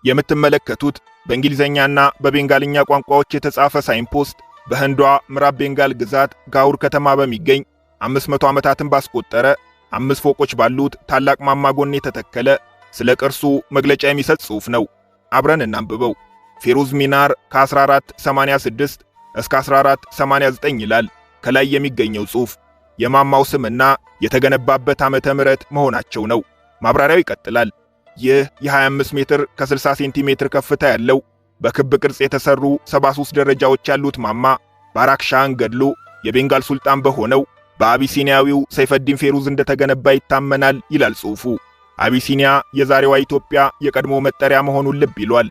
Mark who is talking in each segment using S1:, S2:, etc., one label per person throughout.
S1: የምትመለከቱት በእንግሊዘኛና በቤንጋልኛ ቋንቋዎች የተጻፈ ሳይንፖስት በህንዷ ምዕራብ ቤንጋል ግዛት ጋውር ከተማ በሚገኝ 500 ዓመታትን ባስቆጠረ 5 ፎቆች ባሉት ታላቅ ማማ ጎን የተተከለ ስለ ቅርሱ መግለጫ የሚሰጥ ጽሑፍ ነው። አብረን እናንብበው። ፌሩዝ ሚናር ከ1486 እስከ 1489 ይላል ከላይ የሚገኘው ጽሑፍ። የማማው ስምና የተገነባበት ዓመተ ምህረት መሆናቸው ነው። ማብራሪያው ይቀጥላል። ይህ የ25 ሜትር ከ60 ሴንቲሜትር ከፍታ ያለው በክብ ቅርጽ የተሰሩ 73 ደረጃዎች ያሉት ማማ ባራክሻን ገድሎ የቤንጋል ሱልጣን በሆነው በአቢሲኒያዊው ሰይፈዲን ፌሩዝ እንደተገነባ ይታመናል ይላል ጽሑፉ። አቢሲኒያ የዛሬዋ ኢትዮጵያ የቀድሞ መጠሪያ መሆኑን ልብ ይሏል።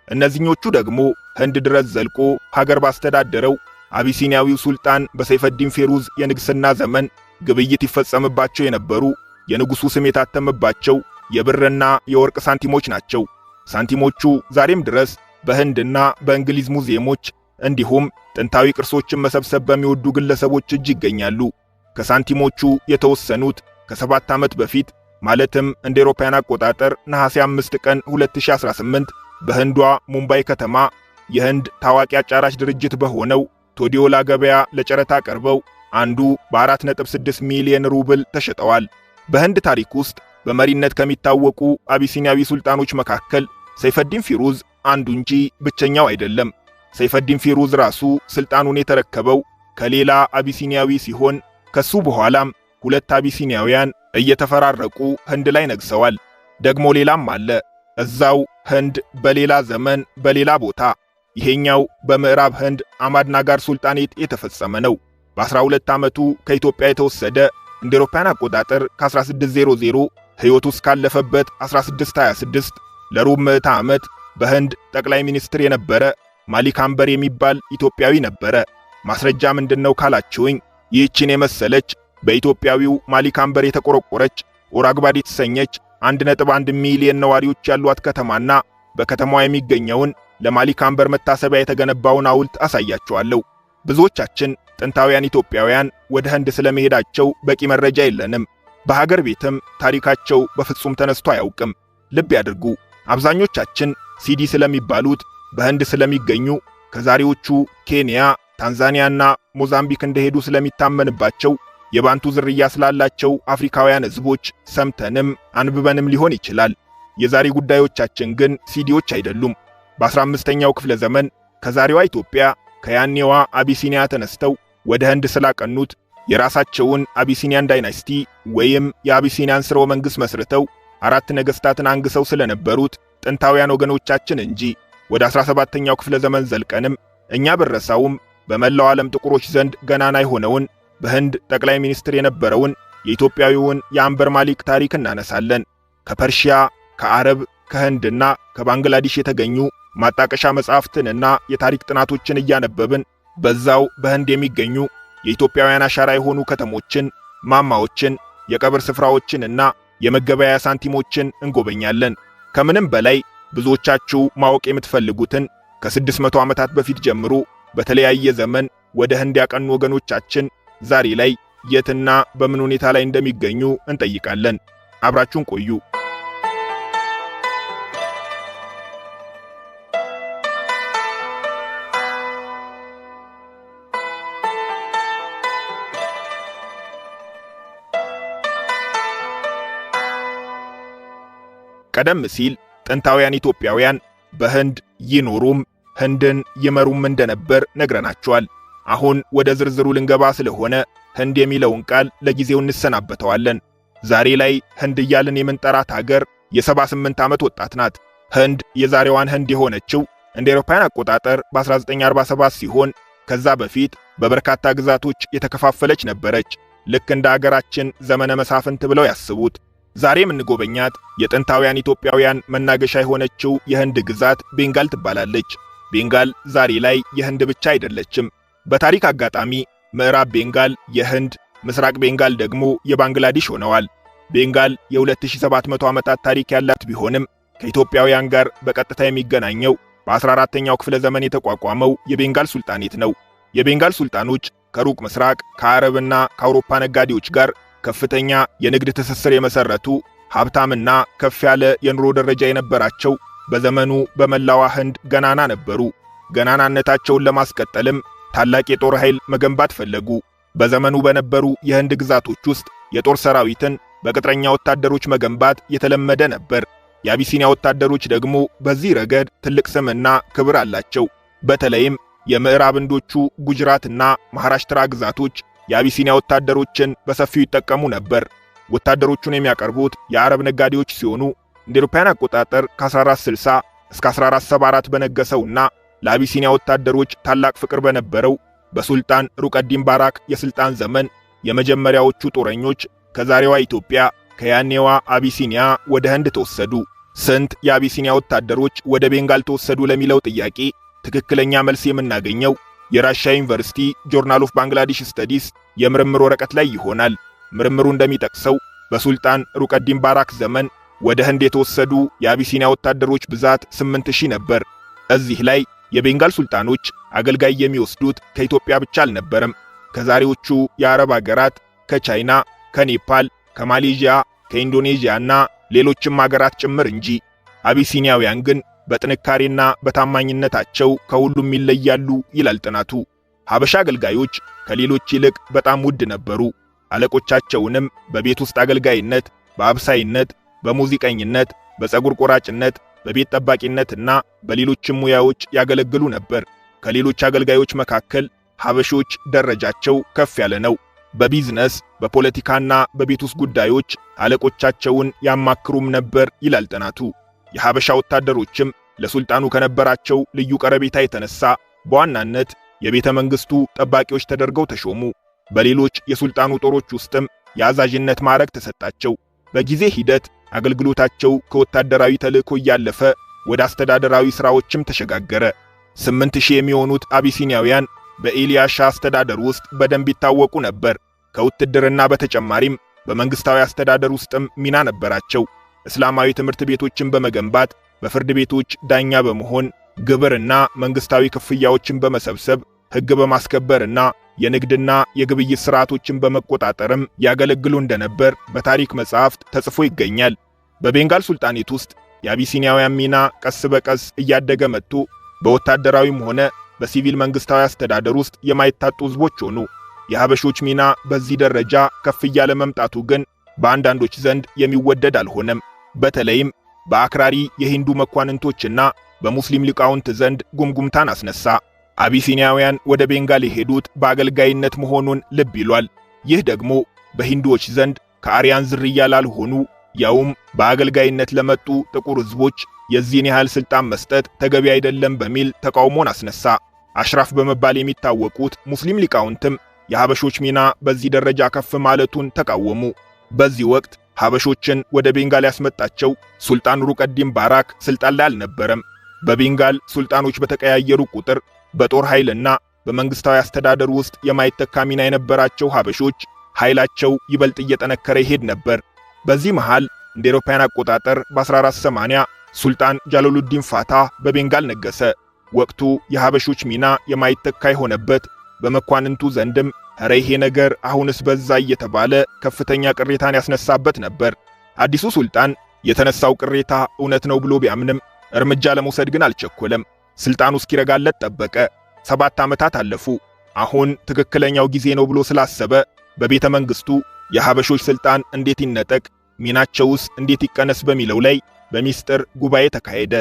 S1: እነዚህኞቹ ደግሞ ህንድ ድረስ ዘልቆ ሀገር ባስተዳደረው አቢሲኒያዊው ሱልጣን በሰይፈዲን ፌሩዝ የንግስና ዘመን ግብይት ይፈጸምባቸው የነበሩ የንጉሱ ስም የታተመባቸው የብርና የወርቅ ሳንቲሞች ናቸው። ሳንቲሞቹ ዛሬም ድረስ በህንድና በእንግሊዝ ሙዚየሞች እንዲሁም ጥንታዊ ቅርሶችን መሰብሰብ በሚወዱ ግለሰቦች እጅ ይገኛሉ። ከሳንቲሞቹ የተወሰኑት ከ7 ዓመት በፊት ማለትም እንደ አውሮፓውያን አቆጣጠር ነሐሴ 5 ቀን 2018 በህንዷ ሙምባይ ከተማ የህንድ ታዋቂ አጫራች ድርጅት በሆነው ቶዲዮላ ገበያ ለጨረታ ቀርበው አንዱ በ4.6 ሚሊዮን ሩብል ተሸጠዋል። በህንድ ታሪክ ውስጥ በመሪነት ከሚታወቁ አቢሲኒያዊ ሱልጣኖች መካከል ሰይፈዲን ፌሩዝ አንዱ እንጂ ብቸኛው አይደለም። ሰይፈዲን ፌሩዝ ራሱ ስልጣኑን የተረከበው ከሌላ አቢሲኒያዊ ሲሆን ከሱ በኋላም 2 አቢሲኒያውያን እየተፈራረቁ ህንድ ላይ ነግሰዋል። ደግሞ ሌላም አለ እዛው ህንድ በሌላ ዘመን በሌላ ቦታ። ይሄኛው በምዕራብ ህንድ አማድናጋር ሱልጣኔት የተፈጸመ ነው። በ12 ዓመቱ ከኢትዮጵያ የተወሰደ እንደ አውሮፓውያን አቆጣጠር ከ1600 ሕይወቱ እስካለፈበት 1626 ለሩብ ምዕተ ዓመት በህንድ ጠቅላይ ሚኒስትር የነበረ ማሊክ አምበር የሚባል ኢትዮጵያዊ ነበረ። ማስረጃ ምንድነው ካላችሁኝ ይህችን የመሰለች በኢትዮጵያዊው ማሊክ አምበር የተቆረቆረች ኦራግባድ የተሰኘች 1.1 ሚሊዮን ነዋሪዎች ያሏት ከተማና በከተማዋ የሚገኘውን ለማሊክ አምበር መታሰቢያ የተገነባውን ሐውልት አሳያችኋለሁ። ብዙዎቻችን ጥንታውያን ኢትዮጵያውያን ወደ ህንድ ስለመሄዳቸው በቂ መረጃ የለንም። በሀገር ቤትም ታሪካቸው በፍጹም ተነስቶ አያውቅም። ልብ ያድርጉ፣ አብዛኞቻችን ሲዲ ስለሚባሉት በህንድ ስለሚገኙ ከዛሬዎቹ ኬንያ፣ ታንዛኒያና ሞዛምቢክ እንደሄዱ ስለሚታመንባቸው የባንቱ ዝርያ ስላላቸው አፍሪካውያን ህዝቦች ሰምተንም አንብበንም ሊሆን ይችላል። የዛሬ ጉዳዮቻችን ግን ሲዲዎች አይደሉም። በ15ኛው ክፍለ ዘመን ከዛሬዋ ኢትዮጵያ ከያኔዋ አቢሲኒያ ተነስተው ወደ ህንድ ስላቀኑት የራሳቸውን አቢሲኒያን ዳይናስቲ ወይም የአቢሲኒያን ሥርወ መንግሥት መስርተው 4 ነገሥታትን አንግሰው ስለነበሩት ጥንታውያን ወገኖቻችን እንጂ ወደ 17ኛው ክፍለ ዘመን ዘልቀንም እኛ በረሳውም በመላው ዓለም ጥቁሮች ዘንድ ገናና የሆነውን በህንድ ጠቅላይ ሚኒስትር የነበረውን የኢትዮጵያዊውን የአምበር ማሊክ ታሪክ እናነሳለን። ከፐርሺያ፣ ከአረብ፣ ከህንድና ከባንግላዴሽ የተገኙ ማጣቀሻ መጻሕፍትንና የታሪክ ጥናቶችን እያነበብን በዛው በህንድ የሚገኙ የኢትዮጵያውያን አሻራ የሆኑ ከተሞችን፣ ማማዎችን፣ የቀብር ስፍራዎችንና የመገበያያ ሳንቲሞችን እንጎበኛለን። ከምንም በላይ ብዙዎቻችሁ ማወቅ የምትፈልጉትን ከ600 ዓመታት በፊት ጀምሮ በተለያየ ዘመን ወደ ህንድ ያቀኑ ወገኖቻችን ዛሬ ላይ የትና በምን ሁኔታ ላይ እንደሚገኙ እንጠይቃለን። አብራችሁን ቆዩ። ቀደም ሲል ጥንታውያን ኢትዮጵያውያን በህንድ ይኖሩም ህንድን ይመሩም እንደነበር ነግረናቸዋል። አሁን ወደ ዝርዝሩ ልንገባ ስለሆነ ህንድ የሚለውን ቃል ለጊዜው እንሰናበተዋለን። ዛሬ ላይ ህንድ እያልን የምንጠራት ሀገር የ78 ዓመት ወጣት ናት። ህንድ የዛሬዋን ህንድ የሆነችው እንደ አውሮፓውያን አቆጣጠር በ1947 ሲሆን ከዛ በፊት በበርካታ ግዛቶች የተከፋፈለች ነበረች። ልክ እንደ ሀገራችን ዘመነ መሳፍንት ብለው ያስቡት። ዛሬ የምንጎበኛት የጥንታውያን ኢትዮጵያውያን መናገሻ የሆነችው የህንድ ግዛት ቤንጋል ትባላለች። ቤንጋል ዛሬ ላይ የህንድ ብቻ አይደለችም። በታሪክ አጋጣሚ ምዕራብ ቤንጋል የህንድ፣ ምስራቅ ቤንጋል ደግሞ የባንግላዴሽ ሆነዋል። ቤንጋል የ2700 ዓመታት ታሪክ ያላት ቢሆንም ከኢትዮጵያውያን ጋር በቀጥታ የሚገናኘው በ14ኛው ክፍለ ዘመን የተቋቋመው የቤንጋል ሱልጣኔት ነው። የቤንጋል ሱልጣኖች ከሩቅ ምስራቅ ከአረብና ከአውሮፓ ነጋዴዎች ጋር ከፍተኛ የንግድ ትስስር የመሰረቱ ሀብታምና ከፍ ያለ የኑሮ ደረጃ የነበራቸው በዘመኑ በመላዋ ህንድ ገናና ነበሩ። ገናናነታቸውን ለማስቀጠልም ታላቅ የጦር ኃይል መገንባት ፈለጉ። በዘመኑ በነበሩ የህንድ ግዛቶች ውስጥ የጦር ሰራዊትን በቅጥረኛ ወታደሮች መገንባት የተለመደ ነበር። የአቢሲኒያ ወታደሮች ደግሞ በዚህ ረገድ ትልቅ ስምና ክብር አላቸው። በተለይም የምዕራብ ህንዶቹ ጉጅራትና ማሃራሽትራ ግዛቶች የአቢሲኒያ ወታደሮችን በሰፊው ይጠቀሙ ነበር። ወታደሮቹን የሚያቀርቡት የአረብ ነጋዴዎች ሲሆኑ እንደ አውሮፓውያን አቆጣጠር ከ1460 እስከ 1474 በነገሰውና ለአቢሲኒያ ወታደሮች ታላቅ ፍቅር በነበረው በሱልጣን ሩቀዲን ባራክ የስልጣን ዘመን የመጀመሪያዎቹ ጦረኞች ከዛሬዋ ኢትዮጵያ ከያኔዋ አቢሲኒያ ወደ ህንድ ተወሰዱ። ስንት የአቢሲኒያ ወታደሮች ወደ ቤንጋል ተወሰዱ ለሚለው ጥያቄ ትክክለኛ መልስ የምናገኘው የራሻ ዩኒቨርሲቲ ጆርናል ኦፍ ባንግላዴሽ ስተዲስ የምርምር ወረቀት ላይ ይሆናል። ምርምሩ እንደሚጠቅሰው በሱልጣን ሩቀዲን ባራክ ዘመን ወደ ህንድ የተወሰዱ የአቢሲኒያ ወታደሮች ብዛት 8000 ነበር። እዚህ ላይ የቤንጋል ሱልጣኖች አገልጋይ የሚወስዱት ከኢትዮጵያ ብቻ አልነበረም። ከዛሬዎቹ የአረብ አገራት፣ ከቻይና፣ ከኔፓል፣ ከማሌዥያ፣ ከኢንዶኔዥያና ሌሎችም አገራት ጭምር እንጂ። አቢሲኒያውያን ግን በጥንካሬና በታማኝነታቸው ከሁሉም ይለያሉ ይላል ጥናቱ። ሀበሻ አገልጋዮች ከሌሎች ይልቅ በጣም ውድ ነበሩ። አለቆቻቸውንም በቤት ውስጥ አገልጋይነት፣ በአብሳይነት፣ በሙዚቀኝነት፣ በፀጉር ቆራጭነት፣ በቤት ጠባቂነትና በሌሎችም ሙያዎች ያገለግሉ ነበር። ከሌሎች አገልጋዮች መካከል ሀበሾች ደረጃቸው ከፍ ያለ ነው። በቢዝነስ በፖለቲካና በቤት ውስጥ ጉዳዮች አለቆቻቸውን ያማክሩም ነበር ይላል ጥናቱ። የሀበሻ ወታደሮችም ለሱልጣኑ ከነበራቸው ልዩ ቀረቤታ የተነሳ በዋናነት የቤተ መንግስቱ ጠባቂዎች ተደርገው ተሾሙ። በሌሎች የሱልጣኑ ጦሮች ውስጥም የአዛዥነት ማዕረግ ተሰጣቸው። በጊዜ ሂደት አገልግሎታቸው ከወታደራዊ ተልእኮ እያለፈ ወደ አስተዳደራዊ ሥራዎችም ተሸጋገረ። 8000 የሚሆኑት አቢሲኒያውያን በኤልያሻ አስተዳደር ውስጥ በደንብ ይታወቁ ነበር። ከውትድርና በተጨማሪም በመንግስታዊ አስተዳደር ውስጥም ሚና ነበራቸው። እስላማዊ ትምህርት ቤቶችን በመገንባት በፍርድ ቤቶች ዳኛ በመሆን ግብርና መንግስታዊ ክፍያዎችን በመሰብሰብ ሕግ በማስከበርና የንግድና የግብይት ሥርዓቶችን በመቆጣጠርም ያገለግሉ እንደነበር በታሪክ መጻሕፍት ተጽፎ ይገኛል። በቤንጋል ሱልጣኔት ውስጥ የአቢሲኒያውያን ሚና ቀስ በቀስ እያደገ መጥቶ በወታደራዊም ሆነ በሲቪል መንግስታዊ አስተዳደር ውስጥ የማይታጡ ሕዝቦች ሆኑ። የሀበሾች ሚና በዚህ ደረጃ ከፍ እያለ መምጣቱ ግን በአንዳንዶች ዘንድ የሚወደድ አልሆነም። በተለይም በአክራሪ የሂንዱ መኳንንቶችና በሙስሊም ሊቃውንት ዘንድ ጉምጉምታን አስነሳ። አቢሲኒያውያን ወደ ቤንጋል የሄዱት በአገልጋይነት መሆኑን ልብ ይሏል። ይህ ደግሞ በሂንዱዎች ዘንድ ከአርያን ዝርያ ላልሆኑ ያውም በአገልጋይነት ለመጡ ጥቁር ሕዝቦች የዚህን ያህል ስልጣን መስጠት ተገቢ አይደለም በሚል ተቃውሞን አስነሳ። አሽራፍ በመባል የሚታወቁት ሙስሊም ሊቃውንትም የሀበሾች ሚና በዚህ ደረጃ ከፍ ማለቱን ተቃወሙ። በዚህ ወቅት ሀበሾችን ወደ ቤንጋል ያስመጣቸው ሱልጣን ሩቀዲን ባራክ ስልጣን ላይ አልነበረም። በቤንጋል ሱልጣኖች በተቀያየሩ ቁጥር በጦር ኃይልና በመንግስታዊ አስተዳደር ውስጥ የማይተካ ሚና የነበራቸው ሀበሾች ኃይላቸው ይበልጥ እየጠነከረ ይሄድ ነበር። በዚህ መሃል እንደ አውሮፓውያን አቆጣጠር በ1480 ሱልጣን ጃላሉዲን ፋታ በቤንጋል ነገሰ። ወቅቱ የሀበሾች ሚና የማይተካ የሆነበት፣ በመኳንንቱ ዘንድም ኧረ ይሄ ነገር አሁንስ በዛ እየተባለ ከፍተኛ ቅሬታን ያስነሳበት ነበር። አዲሱ ሱልጣን የተነሳው ቅሬታ እውነት ነው ብሎ ቢያምንም እርምጃ ለመውሰድ ግን አልቸኮለም። ስልጣኑ እስኪረጋለት ጠበቀ። 7 ዓመታት አለፉ። አሁን ትክክለኛው ጊዜ ነው ብሎ ስላሰበ በቤተ መንግስቱ የሀበሾች ስልጣን እንዴት ይነጠቅ፣ ሚናቸውስ እንዴት ይቀነስ በሚለው ላይ በሚስጥር ጉባኤ ተካሄደ።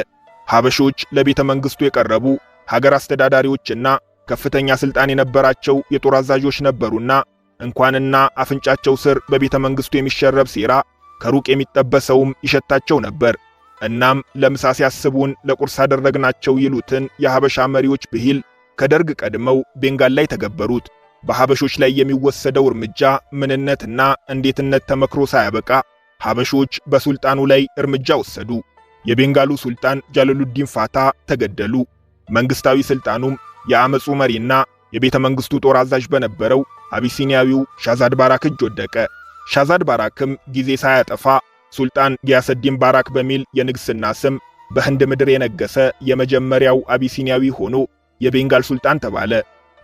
S1: ሀበሾች ለቤተ መንግስቱ የቀረቡ ሀገር አስተዳዳሪዎችና ከፍተኛ ስልጣን የነበራቸው የጦር አዛዦች ነበሩና እንኳንና አፍንጫቸው ስር በቤተ መንግስቱ የሚሸረብ ሴራ ከሩቅ የሚጠበሰውም ይሸታቸው ነበር። እናም ለምሳ ሲያስቡን ለቁርስ አደረግናቸው ይሉትን የሀበሻ መሪዎች ብሂል ከደርግ ቀድመው ቤንጋል ላይ ተገበሩት። በሀበሾች ላይ የሚወሰደው እርምጃ ምንነትና እንዴትነት ተመክሮ ሳያበቃ ሀበሾች በሱልጣኑ ላይ እርምጃ ወሰዱ። የቤንጋሉ ሱልጣን ጃላሉዲን ፋታ ተገደሉ። መንግስታዊ ስልጣኑም የአመጹ መሪና የቤተ መንግስቱ ጦር አዛዥ በነበረው አቢሲኒያዊው ሻዛድ ባራክ እጅ ወደቀ። ሻዛድ ባራክም ጊዜ ሳያጠፋ ሱልጣን ጊያሰዲን ባራክ በሚል የንግስና ስም በህንድ ምድር የነገሰ የመጀመሪያው አቢሲኒያዊ ሆኖ የቤንጋል ሱልጣን ተባለ።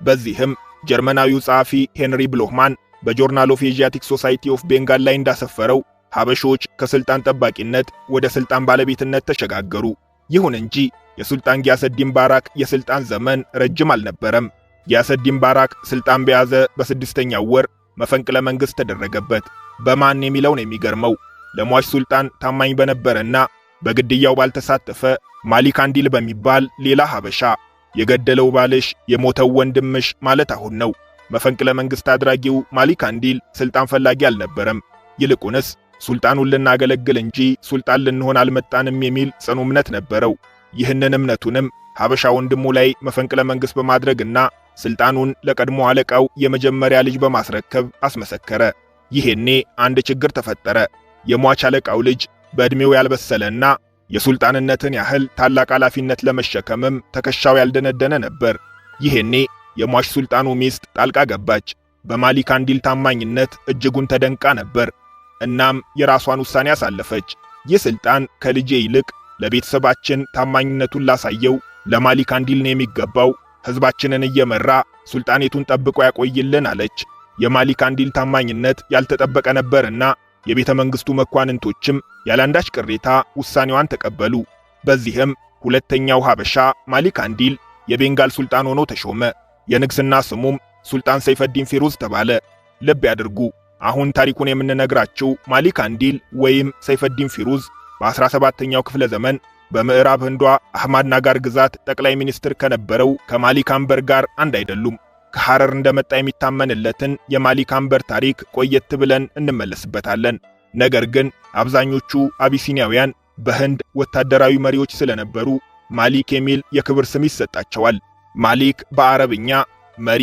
S1: በዚህም ጀርመናዊው ጸሐፊ ሄንሪ ብሎህማን በጆርናል ኦፍ ኤዥያቲክ ሶሳይቲ ኦፍ ቤንጋል ላይ እንዳሰፈረው ሀበሾች ከስልጣን ጠባቂነት ወደ ስልጣን ባለቤትነት ተሸጋገሩ። ይሁን እንጂ የሱልጣን ጊያሰዲን ባራክ የስልጣን ዘመን ረጅም አልነበረም። ጊያሰዲን ባራክ ስልጣን በያዘ በስድስተኛው ወር መፈንቅለ መንግስት ተደረገበት። በማን የሚለው ነው የሚገርመው። ለሟች ሱልጣን ታማኝ በነበረና በግድያው ባልተሳተፈ ማሊክ አንዲል በሚባል ሌላ ሀበሻ። የገደለው ባልሽ የሞተው ወንድምሽ ማለት አሁን ነው። መፈንቅለ መንግስት አድራጊው ማሊክ አንዲል ስልጣን ፈላጊ አልነበረም። ይልቁንስ ሱልጣኑን ልናገለግል እንጂ ሱልጣን ልንሆን አልመጣንም የሚል ጽኑ እምነት ነበረው። ይህንን እምነቱንም ሀበሻ ወንድሙ ላይ መፈንቅለ መንግስት በማድረግና ስልጣኑን ለቀድሞ አለቃው የመጀመሪያ ልጅ በማስረከብ አስመሰከረ። ይሄኔ አንድ ችግር ተፈጠረ። የሟች አለቃው ልጅ በዕድሜው ያልበሰለና የሱልጣንነትን ያህል ታላቅ ኃላፊነት ለመሸከምም ትከሻው ያልደነደነ ነበር። ይሄኔ የሟች ሱልጣኑ ሚስት ጣልቃ ገባች። በማሊክ አንዲል ታማኝነት እጅጉን ተደንቃ ነበር። እናም የራሷን ውሳኔ አሳለፈች። ይህ ስልጣን ከልጄ ይልቅ ለቤተሰባችን ታማኝነቱን ላሳየው ለማሊክ አንዲል ነው የሚገባው። ሕዝባችንን እየመራ ሱልጣኔቱን ጠብቆ ያቆይልን አለች። የማሊክ አንዲል ታማኝነት ያልተጠበቀ ነበርና የቤተ መንግስቱ መኳንንቶችም ያላንዳች ቅሬታ ውሳኔዋን ተቀበሉ። በዚህም ሁለተኛው ሀበሻ ማሊክ አንዲል የቤንጋል ሱልጣን ሆኖ ተሾመ። የንግስና ስሙም ሱልጣን ሰይፈዲን ፊሩዝ ተባለ። ልብ ያድርጉ። አሁን ታሪኩን የምንነግራችሁ ማሊክ አንዲል ወይም ሰይፈዲን ፊሩዝ በ17ኛው ክፍለ ዘመን በምዕራብ ህንዷ አህማድ ናጋር ግዛት ጠቅላይ ሚኒስትር ከነበረው ከማሊክ አንበር ጋር አንድ አይደሉም። ከሐረር እንደመጣ የሚታመንለትን የማሊክ አንበር ታሪክ ቆየት ብለን እንመለስበታለን። ነገር ግን አብዛኞቹ አቢሲኒያውያን በህንድ ወታደራዊ መሪዎች ስለነበሩ ማሊክ የሚል የክብር ስም ይሰጣቸዋል። ማሊክ በአረብኛ መሪ፣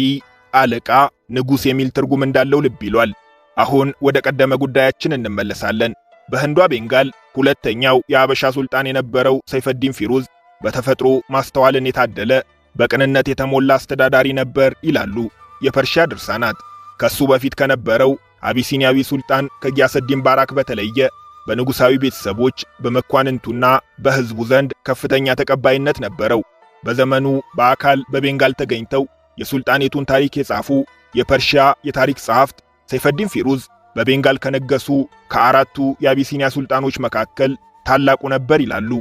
S1: አለቃ፣ ንጉስ የሚል ትርጉም እንዳለው ልብ ይሏል። አሁን ወደ ቀደመ ጉዳያችን እንመለሳለን። በህንዷ ቤንጋል ሁለተኛው የአበሻ ሱልጣን የነበረው ሰይፈዲን ፊሩዝ በተፈጥሮ ማስተዋልን የታደለ በቅንነት የተሞላ አስተዳዳሪ ነበር ይላሉ የፐርሺያ ድርሳናት። ከሱ በፊት ከነበረው አቢሲኒያዊ ሱልጣን ከጊያሰዲን ባራክ በተለየ በንጉሳዊ ቤተሰቦች በመኳንንቱና በህዝቡ ዘንድ ከፍተኛ ተቀባይነት ነበረው። በዘመኑ በአካል በቤንጋል ተገኝተው የሱልጣኔቱን ታሪክ የጻፉ የፐርሺያ የታሪክ ጸሐፍት ሰይፈዲን ፊሩዝ በቤንጋል ከነገሱ ከአራቱ የአቢሲኒያ ሱልጣኖች መካከል ታላቁ ነበር ይላሉ።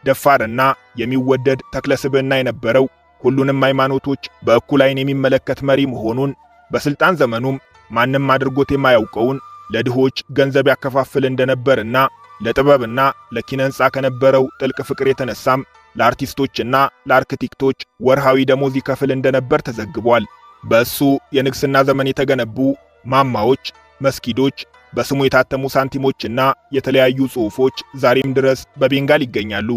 S1: ደፋርና የሚወደድ ተክለስብዕና የነበረው ሁሉንም ሃይማኖቶች በእኩል ዓይን የሚመለከት መሪ መሆኑን በስልጣን ዘመኑም ማንም አድርጎት የማያውቀውን ለድሆች ገንዘብ ያከፋፍል እንደነበርና ለጥበብና ለኪነ ሕንጻ ከነበረው ጥልቅ ፍቅር የተነሳም ለአርቲስቶችና ለአርክቴክቶች ወርሃዊ ደሞዝ ይከፍል እንደነበር ተዘግቧል። በእሱ የንግስና ዘመን የተገነቡ ማማዎች፣ መስጊዶች፣ በስሙ የታተሙ ሳንቲሞችና የተለያዩ ጽሑፎች ዛሬም ድረስ በቤንጋል ይገኛሉ።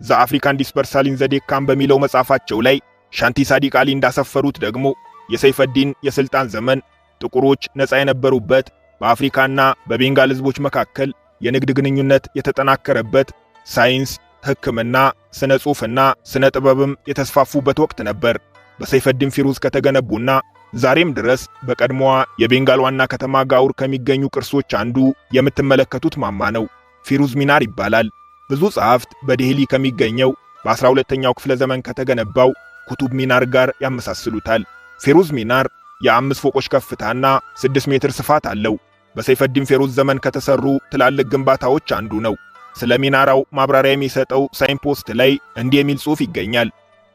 S1: ዘአፍሪካን ዲስፐርሳል ኢን ዘ ዴካን በሚለው መጽሐፋቸው ላይ ሻንቲ ሳዲቅ አሊ እንዳሰፈሩት ደግሞ የሰይፈዲን የስልጣን ዘመን ጥቁሮች ነፃ የነበሩበት፣ በአፍሪካና በቤንጋል ህዝቦች መካከል የንግድ ግንኙነት የተጠናከረበት፣ ሳይንስ፣ ሕክምና፣ ስነ ጽሑፍና ስነ ጥበብም የተስፋፉበት ወቅት ነበር። በሰይፈዲን ፊሩዝ ከተገነቡና ዛሬም ድረስ በቀድሞዋ የቤንጋል ዋና ከተማ ጋውር ከሚገኙ ቅርሶች አንዱ የምትመለከቱት ማማ ነው። ፊሩዝ ሚናር ይባላል። ብዙ ጸሐፍት በዴህሊ ከሚገኘው በ12ኛው ክፍለ ዘመን ከተገነባው ኩቱብ ሚናር ጋር ያመሳስሉታል። ፊሩዝ ሚናር የ5 ፎቆች ከፍታና 6 ሜትር ስፋት አለው። በሰይፈዲን ፊሩዝ ዘመን ከተሰሩ ትላልቅ ግንባታዎች አንዱ ነው። ስለ ሚናራው ማብራሪያ የሚሰጠው ሳይንፖስት ላይ እንዲህ የሚል ጽሑፍ ይገኛል።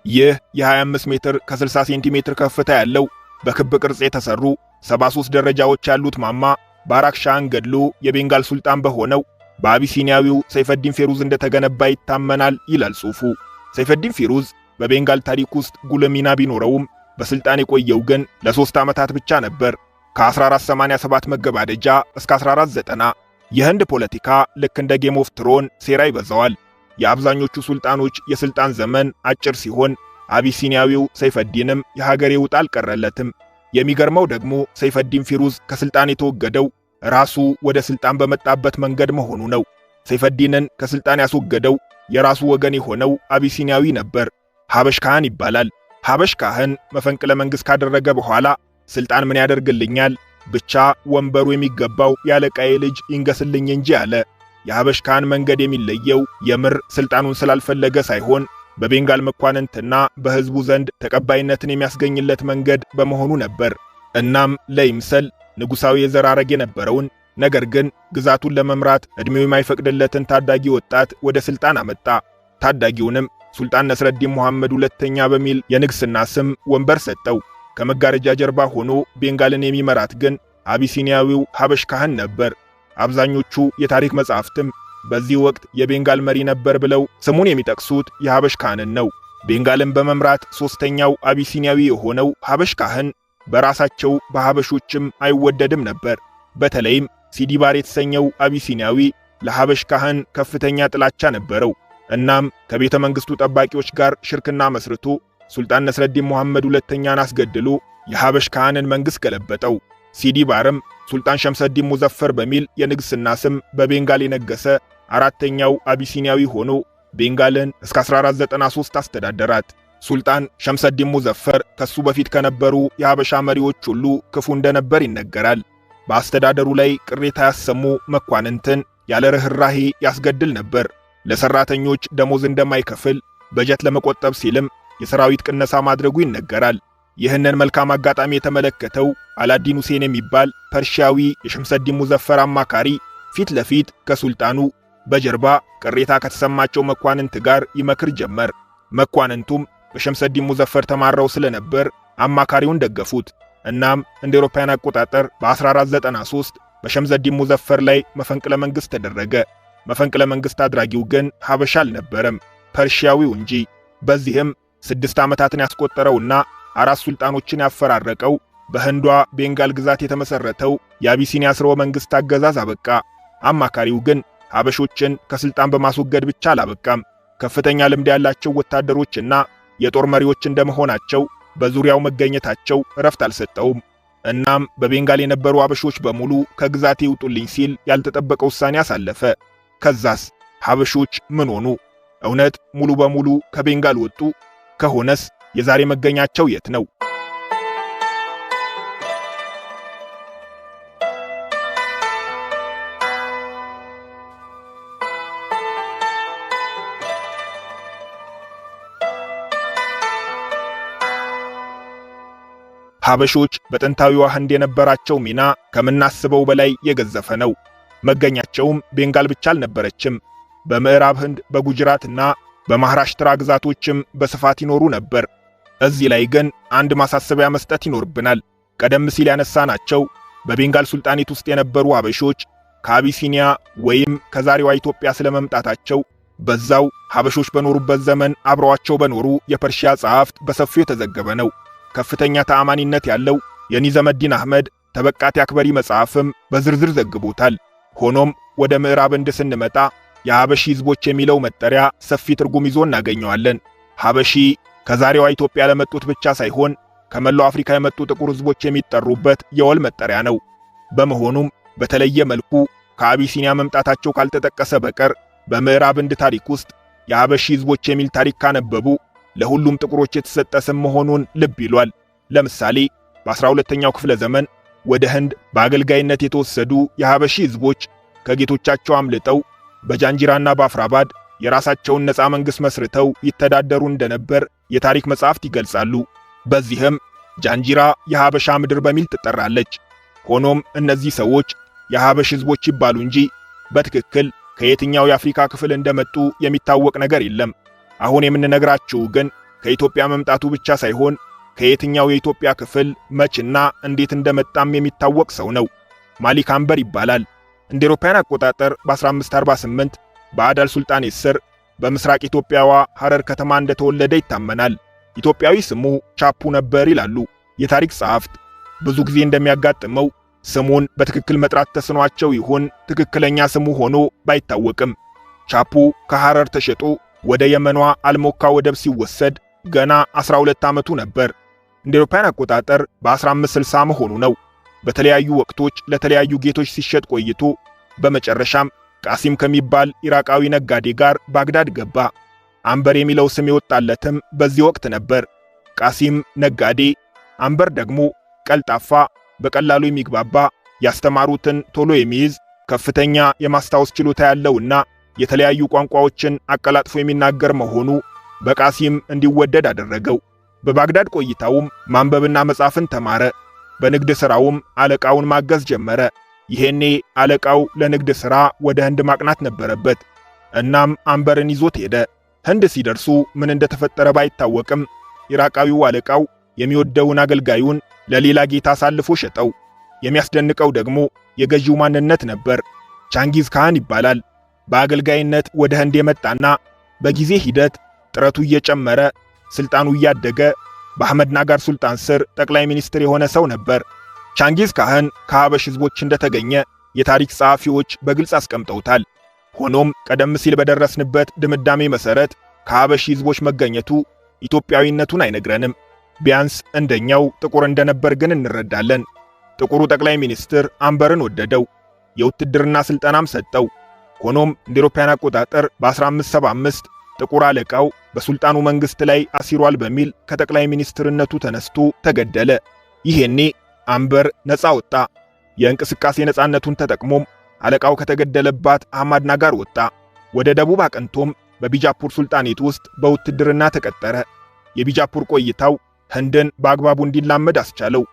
S1: ይህ የ25 ሜትር ከ60 ሴንቲሜትር ከፍታ ያለው በክብ ቅርጽ የተሰሩ 73 ደረጃዎች ያሉት ማማ ባራክ ሻህን ገድሎ የቤንጋል ሱልጣን በሆነው በአቢሲኒያዊው ሰይፈዲን ፊሩዝ እንደተገነባ ይታመናል ይላል ጽሑፉ። ሰይፈዲን ፊሩዝ በቤንጋል ታሪክ ውስጥ ጉልህ ሚና ቢኖረውም በስልጣን የቆየው ግን ለ3 ዓመታት ብቻ ነበር። ከ1487 መገባደጃ እስከ 1490። የህንድ ፖለቲካ ልክ እንደ ጌም ኦፍ ትሮን ሴራ ይበዛዋል። የአብዛኞቹ ሱልጣኖች የስልጣን ዘመን አጭር ሲሆን አቢሲኒያዊው ሰይፈዲንም የሀገሬው ዕጣ አልቀረለትም። የሚገርመው ደግሞ ሰይፈዲን ፊሩዝ ከስልጣን የተወገደው ራሱ ወደ ስልጣን በመጣበት መንገድ መሆኑ ነው። ሰይፈዲንን ከስልጣን ያስወገደው የራሱ ወገን የሆነው አቢሲኒያዊ ነበር። ሀበሽ ካህን ይባላል። ሀበሽ ካህን መፈንቅለ መንግሥት ካደረገ በኋላ ስልጣን ምን ያደርግልኛል፣ ብቻ ወንበሩ የሚገባው ያለቃዬ ልጅ ይንገስልኝ እንጂ አለ። የሀበሽ ካህን መንገድ የሚለየው የምር ስልጣኑን ስላልፈለገ ሳይሆን በቤንጋል መኳንንትና በሕዝቡ ዘንድ ተቀባይነትን የሚያስገኝለት መንገድ በመሆኑ ነበር። እናም ለይምሰል ንጉሣዊ የዘር ሐረግ የነበረውን ነገር ግን ግዛቱን ለመምራት ዕድሜው የማይፈቅድለትን ታዳጊ ወጣት ወደ ስልጣን አመጣ። ታዳጊውንም ሱልጣን ነስረዲን መሐመድ ሁለተኛ በሚል የንግስና ስም ወንበር ሰጠው። ከመጋረጃ ጀርባ ሆኖ ቤንጋልን የሚመራት ግን አቢሲኒያዊው ሀበሽ ካህን ነበር። አብዛኞቹ የታሪክ መጻሕፍትም በዚህ ወቅት የቤንጋል መሪ ነበር ብለው ስሙን የሚጠቅሱት የሀበሽ ካህንን ነው። ቤንጋልን በመምራት ሶስተኛው አቢሲኒያዊ የሆነው ሀበሽ ካህን በራሳቸው በሀበሾችም አይወደድም ነበር። በተለይም ሲዲባር የተሰኘው አቢሲኒያዊ ለሀበሽ ካህን ከፍተኛ ጥላቻ ነበረው። እናም ከቤተ መንግስቱ ጠባቂዎች ጋር ሽርክና መስርቶ ሱልጣን ነስረዲን መሐመድ ሁለተኛን አስገድሎ የሀበሽ ካህንን መንግስት ገለበጠው። ሲዲባርም ሱልጣን ሸምሰዲን ሙዘፈር በሚል የንግስና ስም በቤንጋል የነገሰ አራተኛው አቢሲኒያዊ ሆኖ ቤንጋልን እስከ 1493 አስተዳደራት። ሱልጣን ሸምሰዲን ሙዘፈር ከሱ በፊት ከነበሩ የሀበሻ መሪዎች ሁሉ ክፉ እንደነበር ይነገራል። በአስተዳደሩ ላይ ቅሬታ ያሰሙ መኳንንትን ያለ ርህራሄ ያስገድል ነበር። ለሰራተኞች ደሞዝ እንደማይከፍል በጀት ለመቆጠብ ሲልም የሰራዊት ቅነሳ ማድረጉ ይነገራል። ይህንን መልካም አጋጣሚ የተመለከተው አላዲን ሁሴን የሚባል ፐርሺያዊ የሸምሰዲን ሙዘፈር አማካሪ ፊት ለፊት ከሱልጣኑ በጀርባ ቅሬታ ከተሰማቸው መኳንንት ጋር ይመክር ጀመር። መኳንንቱም በሸምሰዲን ሙዘፈር ተማረው ስለነበር አማካሪውን ደገፉት። እናም እንደ አውሮፓውያን አቆጣጠር በ1493 በሸምሰዲን ሙዘፈር ላይ መፈንቅለ መንግስት ተደረገ። መፈንቅለ መንግስት አድራጊው ግን ሀበሻ አልነበረም፣ ፐርሺያዊው እንጂ። በዚህም 6 ዓመታትን ያስቆጠረውና 4 ሱልጣኖችን ያፈራረቀው በህንዷ ቤንጋል ግዛት የተመሰረተው የአቢሲኒያ ስርወ መንግስት አገዛዝ አበቃ። አማካሪው ግን ሀበሾችን ከስልጣን በማስወገድ ብቻ አላበቃም። ከፍተኛ ልምድ ያላቸው ወታደሮችና የጦር መሪዎች እንደመሆናቸው በዙሪያው መገኘታቸው እረፍት አልሰጠውም። እናም በቤንጋል የነበሩ ሀበሾች በሙሉ ከግዛቴ ይውጡልኝ ሲል ያልተጠበቀ ውሳኔ አሳለፈ። ከዛስ ሀበሾች ምን ሆኑ? እውነት ሙሉ በሙሉ ከቤንጋል ወጡ? ከሆነስ የዛሬ መገኛቸው የት ነው? ሀበሾች በጥንታዊዋ ህንድ የነበራቸው ሚና ከምናስበው በላይ የገዘፈ ነው። መገኛቸውም ቤንጋል ብቻ አልነበረችም። በምዕራብ ህንድ በጉጅራትና በማህራሽትራ ግዛቶችም በስፋት ይኖሩ ነበር። እዚህ ላይ ግን አንድ ማሳሰቢያ መስጠት ይኖርብናል። ቀደም ሲል ያነሳናቸው በቤንጋል ሱልጣኔት ውስጥ የነበሩ ሀበሾች ከአቢሲኒያ ወይም ከዛሬዋ ኢትዮጵያ ስለመምጣታቸው በዛው ሀበሾች በኖሩበት ዘመን አብረዋቸው በኖሩ የፐርሺያ ጸሐፍት በሰፊው የተዘገበ ነው። ከፍተኛ ተአማኒነት ያለው የኒዘመዲን አህመድ ተበቃት አክበሪ መጽሐፍም በዝርዝር ዘግቦታል። ሆኖም ወደ ምዕራብ ህንድ ስንመጣ የሀበሺ ህዝቦች የሚለው መጠሪያ ሰፊ ትርጉም ይዞ እናገኘዋለን። ሀበሺ ከዛሬዋ ኢትዮጵያ ለመጡት ብቻ ሳይሆን ከመላው አፍሪካ የመጡ ጥቁር ህዝቦች የሚጠሩበት የወል መጠሪያ ነው። በመሆኑም በተለየ መልኩ ከአቢሲኒያ መምጣታቸው ካልተጠቀሰ በቀር በምዕራብ ህንድ ታሪክ ውስጥ የሀበሺ ህዝቦች የሚል ታሪክ ካነበቡ ለሁሉም ጥቁሮች የተሰጠ ስም መሆኑን ልብ ይሏል። ለምሳሌ በ12ኛው ክፍለ ዘመን ወደ ህንድ በአገልጋይነት የተወሰዱ የሀበሺ ህዝቦች ከጌቶቻቸው አምልጠው በጃንጂራና በአፍራባድ የራሳቸውን ነፃ መንግሥት መስርተው ይተዳደሩ እንደነበር የታሪክ መጻሕፍት ይገልጻሉ። በዚህም ጃንጂራ የሀበሻ ምድር በሚል ትጠራለች። ሆኖም እነዚህ ሰዎች የሀበሽ ህዝቦች ይባሉ እንጂ በትክክል ከየትኛው የአፍሪካ ክፍል እንደመጡ የሚታወቅ ነገር የለም። አሁን የምንነግራችሁ ግን ከኢትዮጵያ መምጣቱ ብቻ ሳይሆን ከየትኛው የኢትዮጵያ ክፍል መችና እንዴት እንደመጣም የሚታወቅ ሰው ነው። ማሊክ አንበር ይባላል። እንደ አውሮፓውያን አቆጣጠር በ1548 በአዳል ሱልጣኔት ስር በምስራቅ ኢትዮጵያዋ ሐረር ከተማ እንደተወለደ ይታመናል። ኢትዮጵያዊ ስሙ ቻፑ ነበር ይላሉ የታሪክ ጸሐፍት። ብዙ ጊዜ እንደሚያጋጥመው ስሙን በትክክል መጥራት ተስኗቸው ይሆን ትክክለኛ ስሙ ሆኖ ባይታወቅም ቻፑ ከሐረር ተሸጦ ወደ የመኗ አልሞካ ወደብ ሲወሰድ ገና 12 ዓመቱ ነበር። እንደ አውሮፓውያን አቆጣጠር በ1560 መሆኑ ነው። በተለያዩ ወቅቶች ለተለያዩ ጌቶች ሲሸጥ ቆይቶ በመጨረሻም ቃሲም ከሚባል ኢራቃዊ ነጋዴ ጋር ባግዳድ ገባ። አንበር የሚለው ስም የወጣለትም በዚህ ወቅት ነበር። ቃሲም ነጋዴ፣ አንበር ደግሞ ቀልጣፋ፣ በቀላሉ የሚግባባ፣ ያስተማሩትን ቶሎ የሚይዝ፣ ከፍተኛ የማስታወስ ችሎታ ያለውና የተለያዩ ቋንቋዎችን አቀላጥፎ የሚናገር መሆኑ በቃሲም እንዲወደድ አደረገው። በባግዳድ ቆይታውም ማንበብና መጻፍን ተማረ። በንግድ ሥራውም አለቃውን ማገዝ ጀመረ። ይሄኔ አለቃው ለንግድ ሥራ ወደ ህንድ ማቅናት ነበረበት። እናም አንበርን ይዞት ሄደ። ህንድ ሲደርሱ ምን እንደተፈጠረ ባይታወቅም ኢራቃዊው አለቃው የሚወደውን አገልጋዩን ለሌላ ጌታ አሳልፎ ሸጠው። የሚያስደንቀው ደግሞ የገዢው ማንነት ነበር። ቻንጊዝ ካህን ይባላል። በአገልጋይነት ወደ ህንድ የመጣና በጊዜ ሂደት ጥረቱ እየጨመረ ስልጣኑ እያደገ በአህመድ ናጋር ሱልጣን ስር ጠቅላይ ሚኒስትር የሆነ ሰው ነበር። ቻንጊዝ ካህን ከሀበሽ ህዝቦች እንደተገኘ የታሪክ ጸሐፊዎች በግልጽ አስቀምጠውታል። ሆኖም ቀደም ሲል በደረስንበት ድምዳሜ መሰረት ከሀበሽ ህዝቦች መገኘቱ ኢትዮጵያዊነቱን አይነግረንም። ቢያንስ እንደኛው ጥቁር እንደነበር ግን እንረዳለን። ጥቁሩ ጠቅላይ ሚኒስትር አንበርን ወደደው፣ የውትድርና ስልጠናም ሰጠው። ሆኖም እንደ አውሮፓውያን አቆጣጠር በ1575 ጥቁር አለቃው በሱልጣኑ መንግስት ላይ አሲሯል በሚል ከጠቅላይ ሚኒስትርነቱ ተነስቶ ተገደለ። ይሄኔ አንበር ነፃ ወጣ። የእንቅስቃሴ ነፃነቱን ተጠቅሞም አለቃው ከተገደለባት አህመድ ናጋር ወጣ። ወደ ደቡብ አቀንቶም በቢጃፑር ሱልጣኔት ውስጥ በውትድርና ተቀጠረ። የቢጃፑር ቆይታው ህንድን በአግባቡ እንዲላመድ አስቻለው።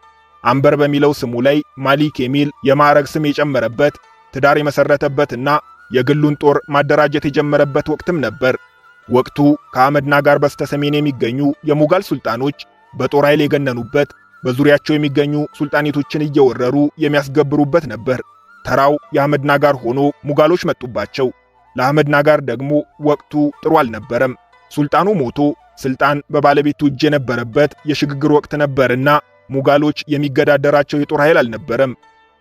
S1: አንበር በሚለው ስሙ ላይ ማሊክ የሚል የማዕረግ ስም የጨመረበት፣ ትዳር የመሰረተበትና የግሉን ጦር ማደራጀት የጀመረበት ወቅትም ነበር። ወቅቱ ከአህመድ ናጋር በስተሰሜን የሚገኙ የሙጋል ሱልጣኖች በጦር ኃይል የገነኑበት፣ በዙሪያቸው የሚገኙ ሱልጣኔቶችን እየወረሩ የሚያስገብሩበት ነበር። ተራው የአህመድ ናጋር ሆኖ ሙጋሎች መጡባቸው። ለአህመድ ናጋር ደግሞ ወቅቱ ጥሩ አልነበረም። ሱልጣኑ ሞቶ ስልጣን በባለቤቱ እጅ የነበረበት የሽግግር ወቅት ነበርና ሙጋሎች የሚገዳደራቸው የጦር ኃይል አልነበረም።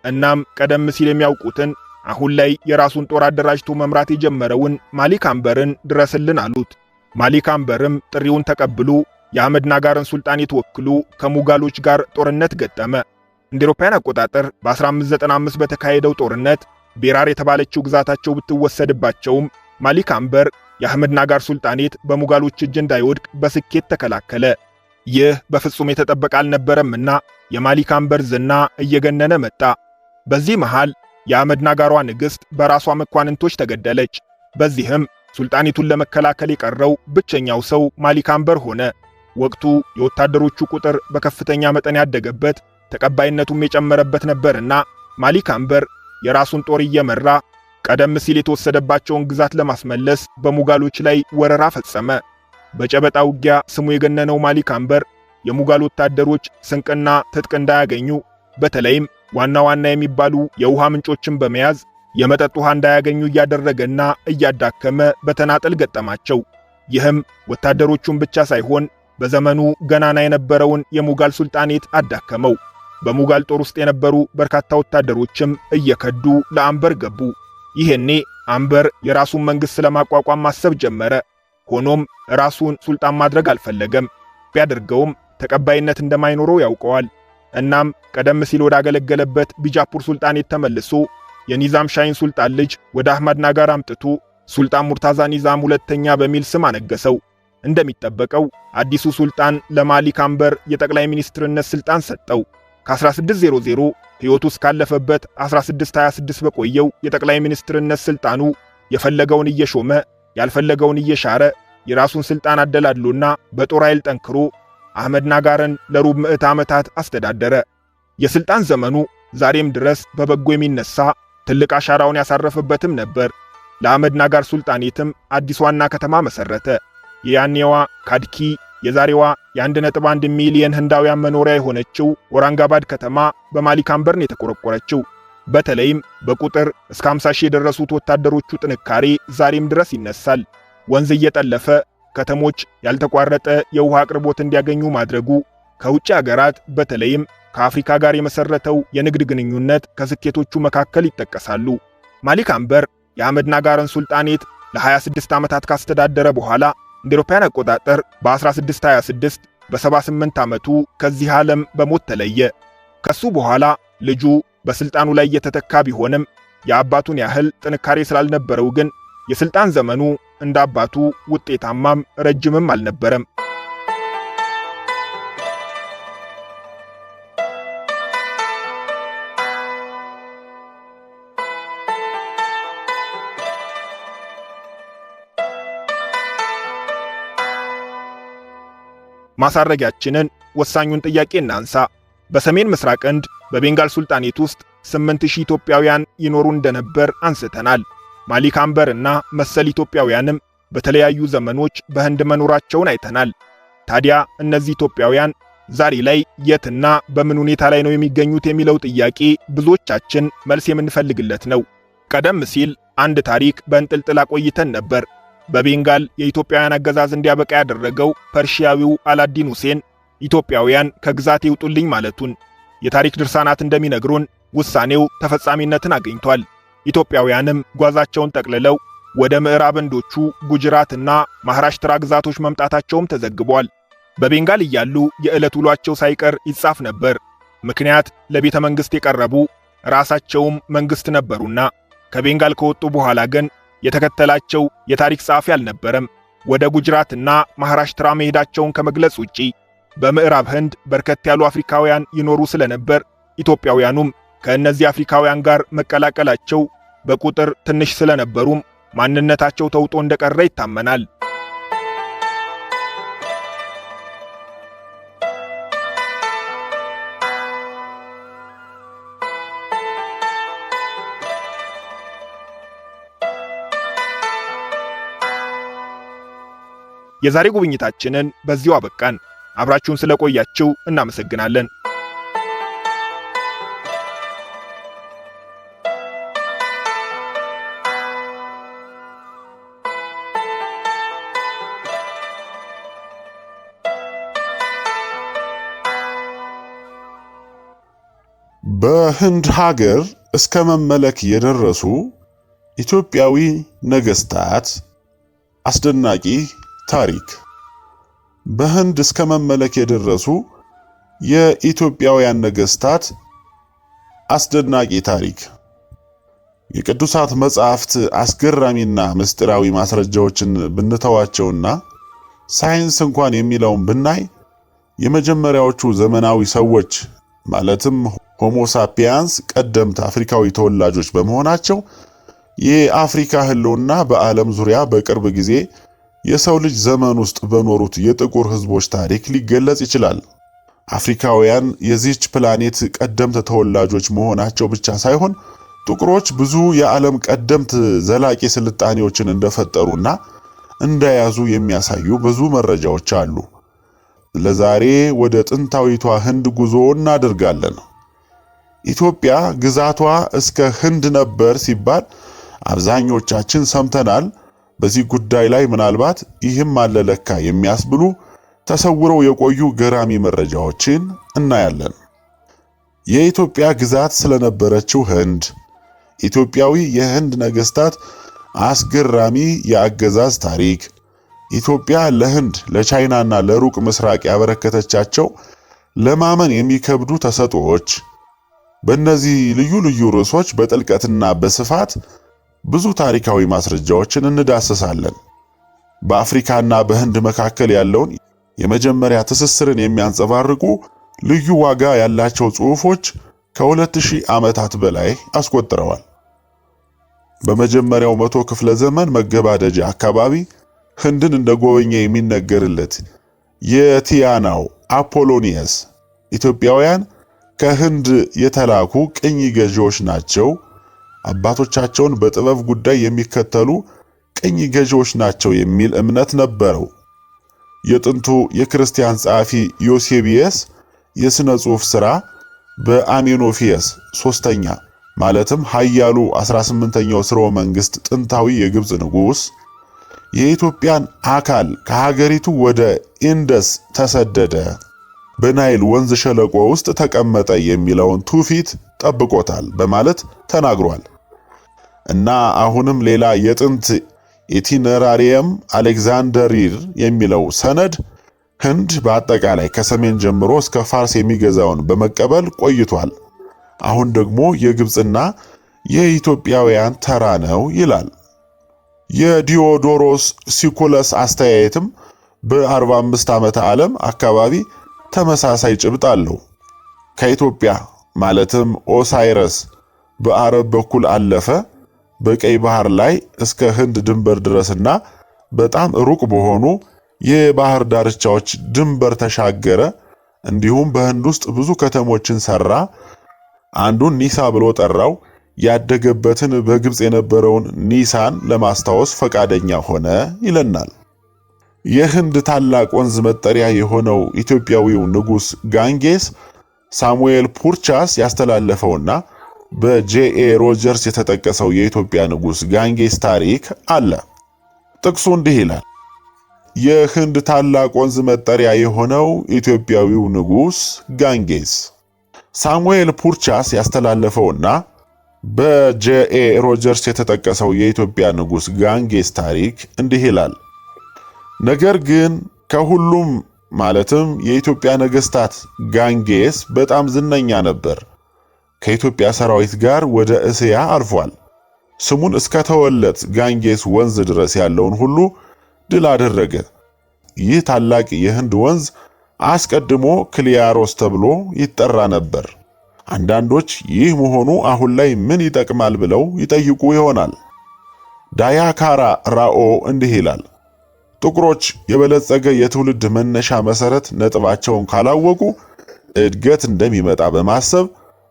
S1: እናም ቀደም ሲል የሚያውቁትን አሁን ላይ የራሱን ጦር አደራጅቶ መምራት የጀመረውን ማሊክ አንበርን ድረስልን አሉት። ማሊክ አንበርም ጥሪውን ተቀብሎ የአህመድ ናጋርን ሱልጣኔት ወክሎ ከሙጋሎች ጋር ጦርነት ገጠመ። እንደ አውሮፓውያን አቆጣጠር በ1595 በተካሄደው ጦርነት ቤራር የተባለችው ግዛታቸው ብትወሰድባቸውም ማሊክ አንበር የአህመድ ናጋር ሱልጣኔት በሙጋሎች እጅ እንዳይወድቅ በስኬት ተከላከለ። ይህ በፍጹም የተጠበቀ አልነበረምና የማሊክ አንበር ዝና እየገነነ መጣ። በዚህ መሃል የአህመድ ናጋሯ ንግሥት በራሷ መኳንንቶች ተገደለች። በዚህም ሱልጣኔቱን ለመከላከል የቀረው ብቸኛው ሰው ማሊክ አንበር ሆነ። ወቅቱ የወታደሮቹ ቁጥር በከፍተኛ መጠን ያደገበት፣ ተቀባይነቱም የጨመረበት ነበርና ማሊክ አንበር የራሱን ጦር እየመራ ቀደም ሲል የተወሰደባቸውን ግዛት ለማስመለስ በሙጋሎች ላይ ወረራ ፈጸመ። በጨበጣ ውጊያ ስሙ የገነነው ማሊክ አንበር የሙጋል ወታደሮች ስንቅና ትጥቅ እንዳያገኙ፣ በተለይም ዋና ዋና የሚባሉ የውሃ ምንጮችን በመያዝ የመጠጥ ውሃ እንዳያገኙ እያደረገና እያዳከመ በተናጠል ገጠማቸው። ይህም ወታደሮቹን ብቻ ሳይሆን በዘመኑ ገናና የነበረውን የሙጋል ሱልጣኔት አዳከመው። በሙጋል ጦር ውስጥ የነበሩ በርካታ ወታደሮችም እየከዱ ለአንበር ገቡ። ይሄኔ አንበር የራሱን መንግሥት ለማቋቋም ማሰብ ጀመረ። ሆኖም ራሱን ሱልጣን ማድረግ አልፈለገም። ቢያደርገውም ተቀባይነት እንደማይኖረው ያውቀዋል። እናም ቀደም ሲል ወዳገለገለበት ቢጃፑር ሱልጣኔት ተመልሶ የኒዛም ሻይን ሱልጣን ልጅ ወደ አህመድ ናጋር አምጥቶ ሱልጣን ሙርታዛ ኒዛም ሁለተኛ በሚል ስም አነገሰው። እንደሚጠበቀው አዲሱ ሱልጣን ለማሊክ አንበር የጠቅላይ ሚኒስትርነት ስልጣን ሰጠው። ከ1600 ሕይወቱ እስካለፈበት 1626 በቆየው የጠቅላይ ሚኒስትርነት ስልጣኑ የፈለገውን እየሾመ ያልፈለገውን እየሻረ የራሱን ስልጣን አደላድሎና በጦር ኃይል ጠንክሮ አህመድ ናጋርን ለሩብ ምዕት ዓመታት አስተዳደረ። የስልጣን ዘመኑ ዛሬም ድረስ በበጎ የሚነሳ ትልቅ አሻራውን ያሳረፈበትም ነበር። ለአህመድ ናጋር ሱልጣኔትም አዲስ ዋና ከተማ መሰረተ። የያኔዋ ካድኪ የዛሬዋ የ1.1 ሚሊዮን ህንዳውያን መኖሪያ የሆነችው ኦራንጋባድ ከተማ በማሊክ አንበር ነው የተቆረቆረችው። በተለይም በቁጥር እስከ 50 ሺህ የደረሱት ወታደሮቹ ጥንካሬ ዛሬም ድረስ ይነሳል። ወንዝ እየጠለፈ ከተሞች ያልተቋረጠ የውሃ አቅርቦት እንዲያገኙ ማድረጉ ከውጭ አገራት በተለይም ከአፍሪካ ጋር የመሰረተው የንግድ ግንኙነት ከስኬቶቹ መካከል ይጠቀሳሉ። ማሊክ አንበር የአህመድ ናጋርን ሱልጣኔት ለ26 ዓመታት ካስተዳደረ በኋላ እንደ አውሮፓውያን አቆጣጠር በ1626 በ78 ዓመቱ ከዚህ ዓለም በሞት ተለየ። ከሱ በኋላ ልጁ በስልጣኑ ላይ የተተካ ቢሆንም የአባቱን ያህል ጥንካሬ ስላልነበረው ግን የስልጣን ዘመኑ እንደ አባቱ ውጤታማም ረጅምም አልነበረም። ማሳረጊያችንን ወሳኙን ጥያቄ እናንሳ። በሰሜን ምስራቅ ህንድ በቤንጋል ሱልጣኔት ውስጥ 8000 ኢትዮጵያውያን ይኖሩ እንደነበር አንስተናል። ማሊክ አንበርና መሰል ኢትዮጵያውያንም በተለያዩ ዘመኖች በህንድ መኖራቸውን አይተናል። ታዲያ እነዚህ ኢትዮጵያውያን ዛሬ ላይ የትና በምን ሁኔታ ላይ ነው የሚገኙት የሚለው ጥያቄ ብዙዎቻችን መልስ የምንፈልግለት ነው። ቀደም ሲል አንድ ታሪክ በእንጥልጥል አቆይተን ነበር። በቤንጋል የኢትዮጵያውያን አገዛዝ እንዲያበቃ ያደረገው ፐርሺያዊው አላዲን ሁሴን ኢትዮጵያውያን ከግዛት ይውጡልኝ ማለቱን። የታሪክ ድርሳናት እንደሚነግሩን ውሳኔው ተፈጻሚነትን አግኝቷል። ኢትዮጵያውያንም ጓዛቸውን ጠቅልለው ወደ ምዕራብ ህንዶቹ ጉጅራትና ማሃራሽትራ ግዛቶች መምጣታቸውም ተዘግቧል። በቤንጋል እያሉ የዕለት ውሏቸው ሳይቀር ይጻፍ ነበር። ምክንያት ለቤተ መንግሥት የቀረቡ ራሳቸውም መንግሥት ነበሩና። ከቤንጋል ከወጡ በኋላ ግን የተከተላቸው የታሪክ ጸሐፊ አልነበረም። ወደ ጉጅራትና ማሃራሽትራ መሄዳቸውን ከመግለጽ ውጪ በምዕራብ ህንድ በርከት ያሉ አፍሪካውያን ይኖሩ ስለነበር ኢትዮጵያውያኑም ከእነዚህ አፍሪካውያን ጋር መቀላቀላቸው በቁጥር ትንሽ ስለነበሩም ማንነታቸው ተውጦ እንደቀረ ይታመናል። የዛሬ ጉብኝታችንን በዚሁ አበቃን። አብራችሁን ስለቆያችሁ እናመሰግናለን።
S2: በህንድ ሀገር እስከ መመለክ የደረሱ ኢትዮጵያዊ ነገስታት አስደናቂ ታሪክ። በህንድ እስከ መመለክ የደረሱ የኢትዮጵያውያን ነገስታት አስደናቂ ታሪክ። የቅዱሳት መጻሕፍት አስገራሚና ምስጢራዊ ማስረጃዎችን ብንተዋቸውና ሳይንስ እንኳን የሚለውን ብናይ የመጀመሪያዎቹ ዘመናዊ ሰዎች ማለትም ሆሞ ሳፒያንስ ቀደምት አፍሪካዊ ተወላጆች በመሆናቸው የአፍሪካ ህልውና በዓለም ዙሪያ በቅርብ ጊዜ የሰው ልጅ ዘመን ውስጥ በኖሩት የጥቁር ህዝቦች ታሪክ ሊገለጽ ይችላል። አፍሪካውያን የዚህች ፕላኔት ቀደምት ተወላጆች መሆናቸው ብቻ ሳይሆን ጥቁሮች ብዙ የዓለም ቀደምት ዘላቂ ስልጣኔዎችን እንደፈጠሩና እንደያዙ የሚያሳዩ ብዙ መረጃዎች አሉ። ለዛሬ ወደ ጥንታዊቷ ህንድ ጉዞ እናደርጋለን። ኢትዮጵያ ግዛቷ እስከ ህንድ ነበር ሲባል አብዛኞቻችን ሰምተናል። በዚህ ጉዳይ ላይ ምናልባት ይህም አለ ለካ የሚያስብሉ ተሰውረው የቆዩ ገራሚ መረጃዎችን እናያለን። የኢትዮጵያ ግዛት ስለነበረችው ህንድ፣ ኢትዮጵያዊ የህንድ ነገስታት አስገራሚ የአገዛዝ ታሪክ፣ ኢትዮጵያ ለህንድ ለቻይናና ለሩቅ ምስራቅ ያበረከተቻቸው ለማመን የሚከብዱ ተሰጥኦዎች። በእነዚህ ልዩ ልዩ ርዕሶች በጥልቀትና በስፋት ብዙ ታሪካዊ ማስረጃዎችን እንዳሰሳለን። በአፍሪካና በህንድ መካከል ያለውን የመጀመሪያ ትስስርን የሚያንጸባርቁ ልዩ ዋጋ ያላቸው ጽሑፎች ከ2000 ዓመታት በላይ አስቆጥረዋል። በመጀመሪያው 100 ክፍለ ዘመን መገባደጃ አካባቢ ህንድን እንደጎበኘ የሚነገርለት የቲያናው አፖሎኒየስ ኢትዮጵያውያን ከህንድ የተላኩ ቅኝ ገዢዎች ናቸው፣ አባቶቻቸውን በጥበብ ጉዳይ የሚከተሉ ቅኝ ገዢዎች ናቸው የሚል እምነት ነበረው። የጥንቱ የክርስቲያን ጸሐፊ ዮሴቢየስ የሥነ ጽሑፍ ሥራ በአሜኖፊየስ ሶስተኛ ማለትም ኃያሉ 18ኛው ሥርወ መንግሥት ጥንታዊ የግብፅ ንጉሥ የኢትዮጵያን አካል ከሀገሪቱ ወደ ኢንደስ ተሰደደ፣ በናይል ወንዝ ሸለቆ ውስጥ ተቀመጠ የሚለውን ትውፊት ጠብቆታል በማለት ተናግሯል። እና አሁንም ሌላ የጥንት ኢቲነራሪየም አሌክዛንደሪር የሚለው ሰነድ ህንድ በአጠቃላይ ከሰሜን ጀምሮ እስከ ፋርስ የሚገዛውን በመቀበል ቆይቷል። አሁን ደግሞ የግብፅና የኢትዮጵያውያን ተራ ነው ይላል። የዲዮዶሮስ ሲኩለስ አስተያየትም በ45 ዓመተ ዓለም አካባቢ ተመሳሳይ ጭብጥ አለው። ከኢትዮጵያ ማለትም ኦሳይረስ በአረብ በኩል አለፈ፣ በቀይ ባህር ላይ እስከ ህንድ ድንበር ድረስና በጣም ሩቅ በሆኑ የባህር ዳርቻዎች ድንበር ተሻገረ። እንዲሁም በህንድ ውስጥ ብዙ ከተሞችን ሰራ። አንዱን ኒሳ ብሎ ጠራው። ያደገበትን በግብጽ የነበረውን ኒሳን ለማስታወስ ፈቃደኛ ሆነ ይለናል። የህንድ ታላቅ ወንዝ መጠሪያ የሆነው ኢትዮጵያዊው ንጉሥ ጋንጌስ ሳሙኤል ፑርቻስ ያስተላለፈውና በጄኤ ሮጀርስ የተጠቀሰው የኢትዮጵያ ንጉሥ ጋንጌስ ታሪክ አለ። ጥቅሱ እንዲህ ይላል። የህንድ ታላቅ ወንዝ መጠሪያ የሆነው ኢትዮጵያዊው ንጉሥ ጋንጌስ። ሳሙኤል ፑርቻስ ያስተላለፈውና በጄኤ ሮጀርስ የተጠቀሰው የኢትዮጵያ ንጉሥ ጋንጌስ ታሪክ እንዲህ ይላል። ነገር ግን ከሁሉም ማለትም የኢትዮጵያ ነገሥታት ጋንጌስ በጣም ዝነኛ ነበር። ከኢትዮጵያ ሰራዊት ጋር ወደ እስያ አልፏል። ስሙን እስከ ተወለት ጋንጌስ ወንዝ ድረስ ያለውን ሁሉ ድል አደረገ። ይህ ታላቅ የህንድ ወንዝ አስቀድሞ ክሊያሮስ ተብሎ ይጠራ ነበር። አንዳንዶች ይህ መሆኑ አሁን ላይ ምን ይጠቅማል ብለው ይጠይቁ ይሆናል። ዳያካራ ራኦ እንዲህ ይላል። ጥቁሮች የበለጸገ የትውልድ መነሻ መሰረት ነጥባቸውን ካላወቁ እድገት እንደሚመጣ በማሰብ